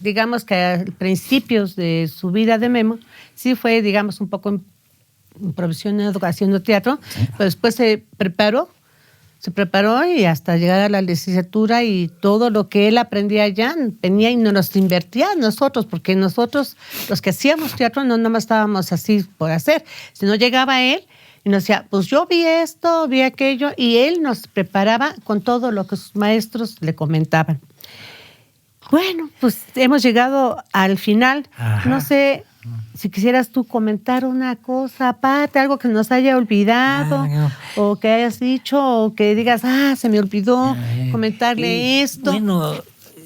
digamos que a principios de su vida de Memo, sí fue, digamos, un poco improvisionado haciendo teatro, pero después se preparó y hasta llegar a la licenciatura, y todo lo que él aprendía allá venía y nos invertía a nosotros, porque nosotros, los que hacíamos teatro, no nada más estábamos así por hacer, sino llegaba él y nos decía, pues yo vi esto, vi aquello, y él nos preparaba con todo lo que sus maestros le comentaban. Bueno, pues hemos llegado al final. No sé si quisieras tú comentar una cosa aparte, algo que nos haya olvidado, o que hayas dicho, o que digas, se me olvidó comentarle esto. Bueno,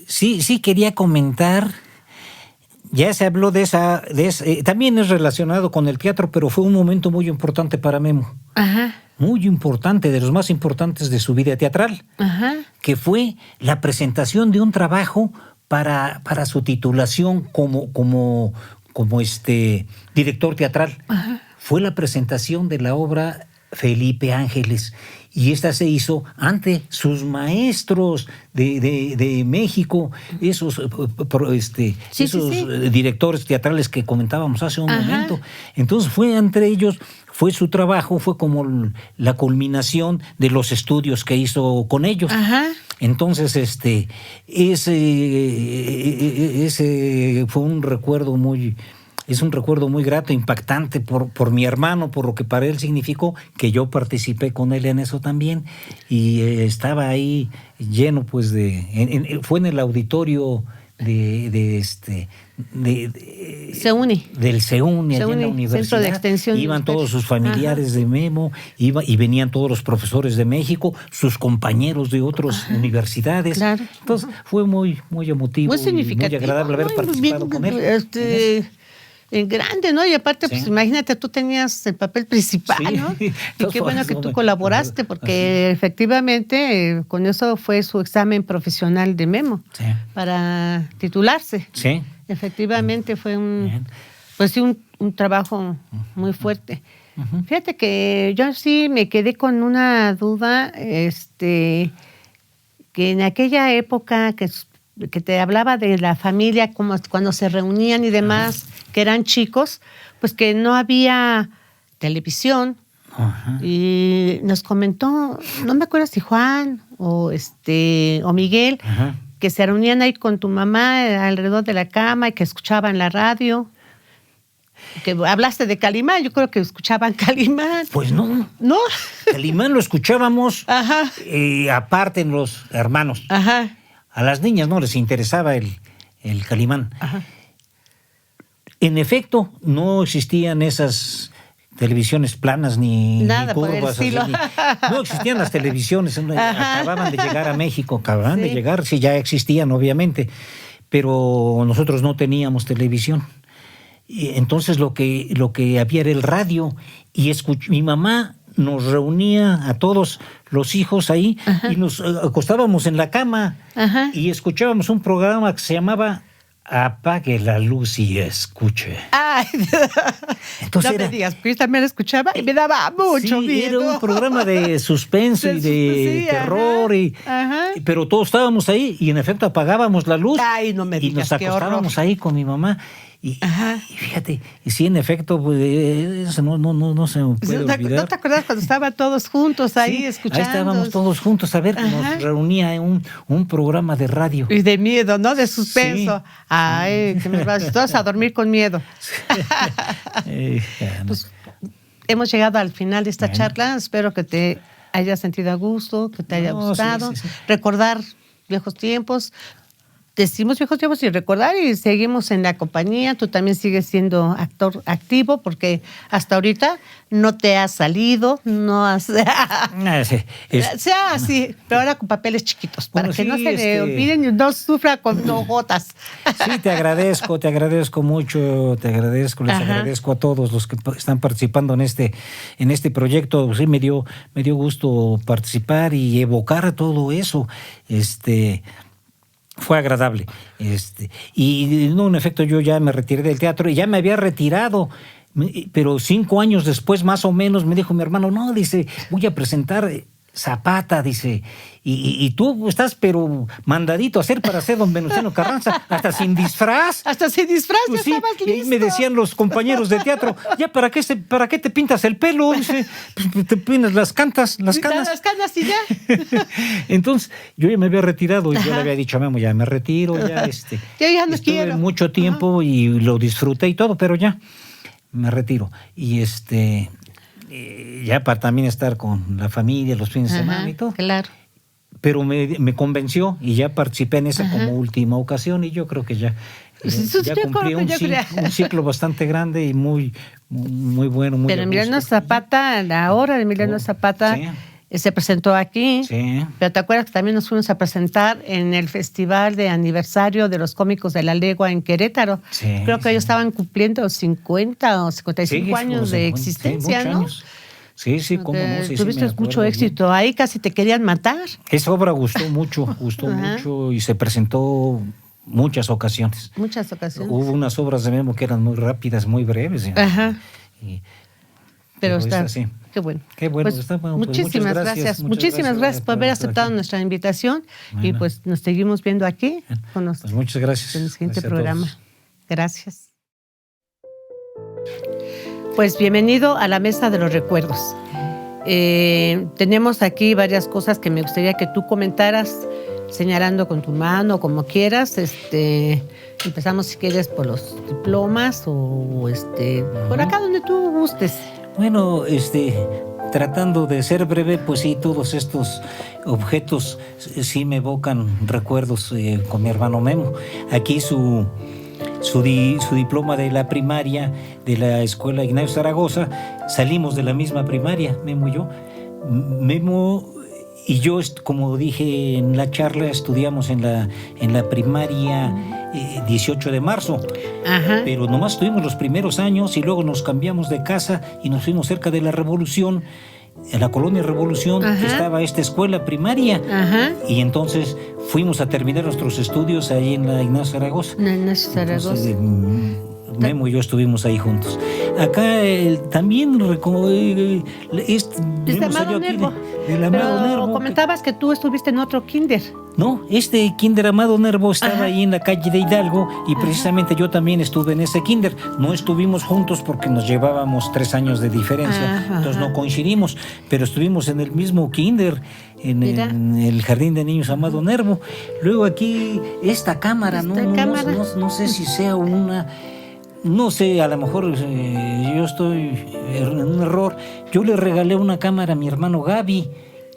sí quería comentar. Ya se habló de esa también es relacionado con el teatro, pero fue un momento muy importante para Memo. Muy importante, de los más importantes de su vida teatral. Que fue la presentación de un trabajo para su titulación como director teatral. Fue la presentación de la obra Felipe Ángeles, y esta se hizo ante sus maestros de México, esos directores teatrales que comentábamos hace un momento. Entonces fue entre ellos, fue su trabajo, fue como la culminación de los estudios que hizo con ellos. Entonces ese fue un recuerdo muy grato, impactante por mi hermano, por lo que para él significó, que yo participé con él en eso también, y estaba ahí lleno pues fue en el auditorio del CEUNI, allá en la universidad. Centro de Extensión. Iban todos sus familiares de Memo, y venían todos los profesores de México, sus compañeros de otras universidades. Claro. Entonces fue muy, muy emotivo, muy significativo, muy agradable haber participado con él. En grande, ¿no? Y aparte, pues imagínate, tú tenías el papel principal, ¿no? Y qué bueno que tú colaboraste, porque efectivamente con eso fue su examen profesional de Memo para titularse. Efectivamente fue un trabajo muy fuerte. Fíjate que yo sí me quedé con una duda, que en aquella época que te hablaba de la familia, como cuando se reunían y demás, que eran chicos, pues que no había televisión. Y nos comentó, no me acuerdo si Juan o Miguel, que se reunían ahí con tu mamá alrededor de la cama y que escuchaban la radio. Que hablaste de Calimán, yo creo que escuchaban Calimán. Pues no. ¿No? Calimán lo escuchábamos aparte en los hermanos. A las niñas no les interesaba el Calimán. En efecto, no existían esas televisiones planas ni curvas. Por el estilo. No existían las televisiones. Acababan de llegar a México, de llegar, sí, ya existían, obviamente, pero nosotros no teníamos televisión. Entonces lo que había era el radio, y mi mamá nos reunía a todos los hijos ahí y nos acostábamos en la cama y escuchábamos un programa que se llamaba Apague la luz y escuche. Ay, entonces no me digas, porque yo también lo escuchaba y me daba mucho miedo. Era un programa de suspenso y de terror, pero todos estábamos ahí y en efecto apagábamos la luz. Ay, no me digas, y nos acostábamos ahí con mi mamá. Y fíjate, y sí, en efecto, pues, eso no se me puede olvidar. ¿No te acuerdas cuando estaban todos juntos ahí escuchando? Ahí estábamos todos juntos, a ver, nos reunía un programa de radio. Y de miedo, ¿no? De suspenso. Sí. Ay, que me vas todos a dormir con miedo. Pues, hemos llegado al final de esta charla. Espero que te hayas sentido a gusto, que te haya gustado. Sí. Recordar viejos tiempos. Decimos viejos tiempos y recordar y seguimos en la compañía. Tú también sigues siendo actor activo porque hasta ahorita no te has salido, no has... sea así, pero ahora con papeles chiquitos, para que no se le olviden y no sufra con gotas. Sí, te agradezco mucho, les agradezco a todos los que están participando en este proyecto. Sí, me dio gusto participar y evocar todo eso. Fue agradable. Y no, en efecto, yo ya me retiré del teatro y ya me había retirado, pero 5 años después, más o menos, me dijo mi hermano, no, dice, voy a presentar Zapata, dice, y tú estás pero mandadito a hacer para ser don Venustiano Carranza, hasta sin disfraz. Hasta sin disfraz, pues ya estabas listo. Y ahí me decían los compañeros de teatro, ya, ¿para qué te pintas el pelo? Dice, pues te pintas las canas. Las canas y ya. Entonces, yo ya me había retirado y yo le había dicho a Memo, ya me retiro, ya yo ya no estuve quiero. Mucho tiempo y lo disfruté y todo, pero ya me retiro. Y ya para también estar con la familia, los fines de semana y todo. Claro. Pero me convenció y ya participé en esa como última ocasión y yo creo que ya cumplí un ciclo bastante grande y muy bueno. Muy pero Emiliano Zapata, la obra de Emiliano Zapata se presentó aquí. Sí. Pero te acuerdas que también nos fuimos a presentar en el festival de aniversario de los cómicos de la Legua en Querétaro. Sí, creo que ellos estaban cumpliendo 50 o 55 años de existencia, ¿no? Años. Sí, cómo no. Sí, tuviste mucho éxito. Bien. Ahí casi te querían matar. Esa obra gustó mucho y se presentó muchas ocasiones. Hubo unas obras de Memo que eran muy rápidas, muy breves. Pero está así. Qué bueno. Pues, está bueno. Muchísimas gracias. Muchísimas gracias por haber aceptado nuestra invitación. Bueno. Y pues nos seguimos viendo aquí con los, pues muchas gracias. En el siguiente programa. Gracias. Pues bienvenido a la Mesa de los Recuerdos. Tenemos aquí varias cosas que me gustaría que tú comentaras, señalando con tu mano, como quieras. Empezamos, si quieres, por los diplomas o por acá donde tú gustes. Bueno, tratando de ser breve, pues sí, todos estos objetos sí me evocan recuerdos con mi hermano Memo. Aquí su diploma de la primaria de la escuela Ignacio Zaragoza, salimos de la misma primaria, Memo y yo. Memo y yo, como dije en la charla, estudiamos en la primaria 18 de marzo. Ajá. Pero nomás estuvimos los primeros años y luego nos cambiamos de casa y nos fuimos cerca de la Revolución, en la colonia Revolución. Ajá. Estaba esta escuela primaria. Ajá. Y entonces fuimos a terminar nuestros estudios ahí en la Ignacio Zaragoza. Entonces, Memo y yo estuvimos ahí juntos. Acá también Amado Nervo. El Amado Nervo. Comentabas que tú estuviste en otro kinder. No, kinder Amado Nervo estaba ahí en la calle de Hidalgo y precisamente yo también estuve en ese kinder. No estuvimos juntos porque nos llevábamos 3 años de diferencia, entonces no coincidimos, pero estuvimos en el mismo kinder, en el Jardín de Niños Amado Nervo. Luego aquí, esta cámara, no sé si sea una... No sé, a lo mejor yo estoy en un error. Yo le regalé una cámara a mi hermano Gaby,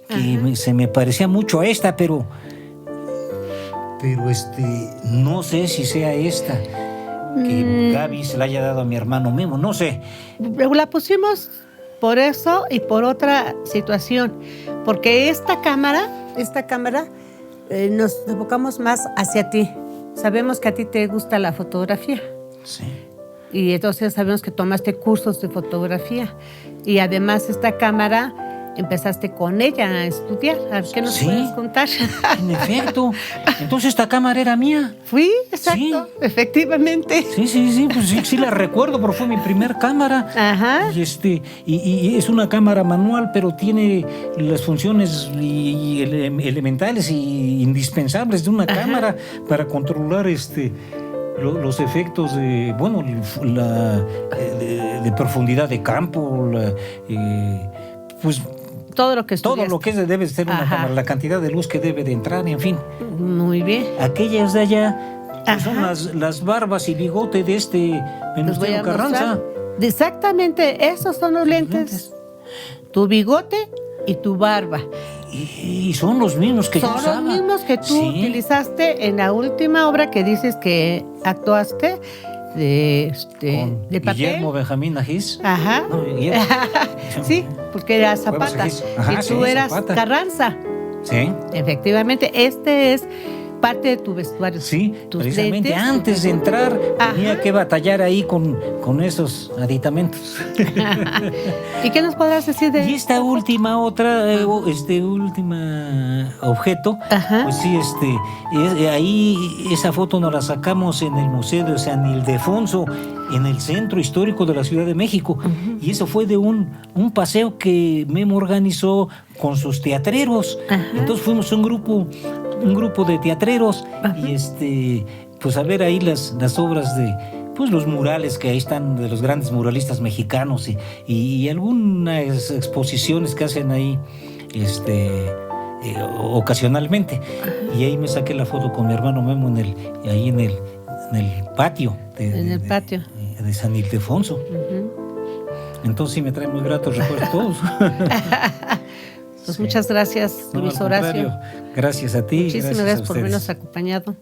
que se me parecía mucho a esta, pero no sé si sea esta, que Gaby se la haya dado a mi hermano Memo, no sé. La pusimos por eso y por otra situación, porque esta cámara nos enfocamos más hacia ti. Sabemos que a ti te gusta la fotografía. Sí. Y entonces sabemos que tomaste cursos de fotografía. Y además esta cámara, empezaste con ella a estudiar. A ver, ¿qué nos puedes contar? En efecto. Entonces esta cámara era mía. Fui, exacto, efectivamente. Sí, pues sí la recuerdo, porque fue mi primer cámara. Ajá. Y es una cámara manual, pero tiene las funciones elementales y indispensables de una cámara para controlar los efectos de profundidad de campo, pues todo lo que debe ser una cámara, la cantidad de luz que debe de entrar, en fin. Muy bien. Aquellas de allá son las barbas y bigote de Venustiano Carranza. Exactamente, esos son los lentes. Tu bigote y tu barba. Y son los mismos que yo usaba. Son los mismos que tú utilizaste en la última obra que dices que actuaste de papel. Guillermo Benjamín Agis. Ajá. No, sí, porque era Zapata. Y tú eras Zapata. Carranza. Sí. Efectivamente, este es parte de tu vestuario. Sí, precisamente lentes, antes de entrar tenía que batallar ahí con esos aditamentos. ¿Y qué nos podrás decir de Y esta última objeto? Pues sí, ahí esa foto nos la sacamos en el Museo de San Ildefonso, en el Centro Histórico de la Ciudad de México. Y eso fue de un paseo que Memo organizó con sus teatreros. Entonces fuimos un grupo de teatreros y pues a ver ahí las obras de los murales que ahí están de los grandes muralistas mexicanos y algunas exposiciones que hacen ahí ocasionalmente. Y ahí me saqué la foto con mi hermano Memo ahí en el patio de San Ildefonso. Entonces sí me trae muy gratos recuerdos todos. Pues muchas gracias, Luis Horacio. Gracias a ti. Muchísimas gracias por habernos acompañado.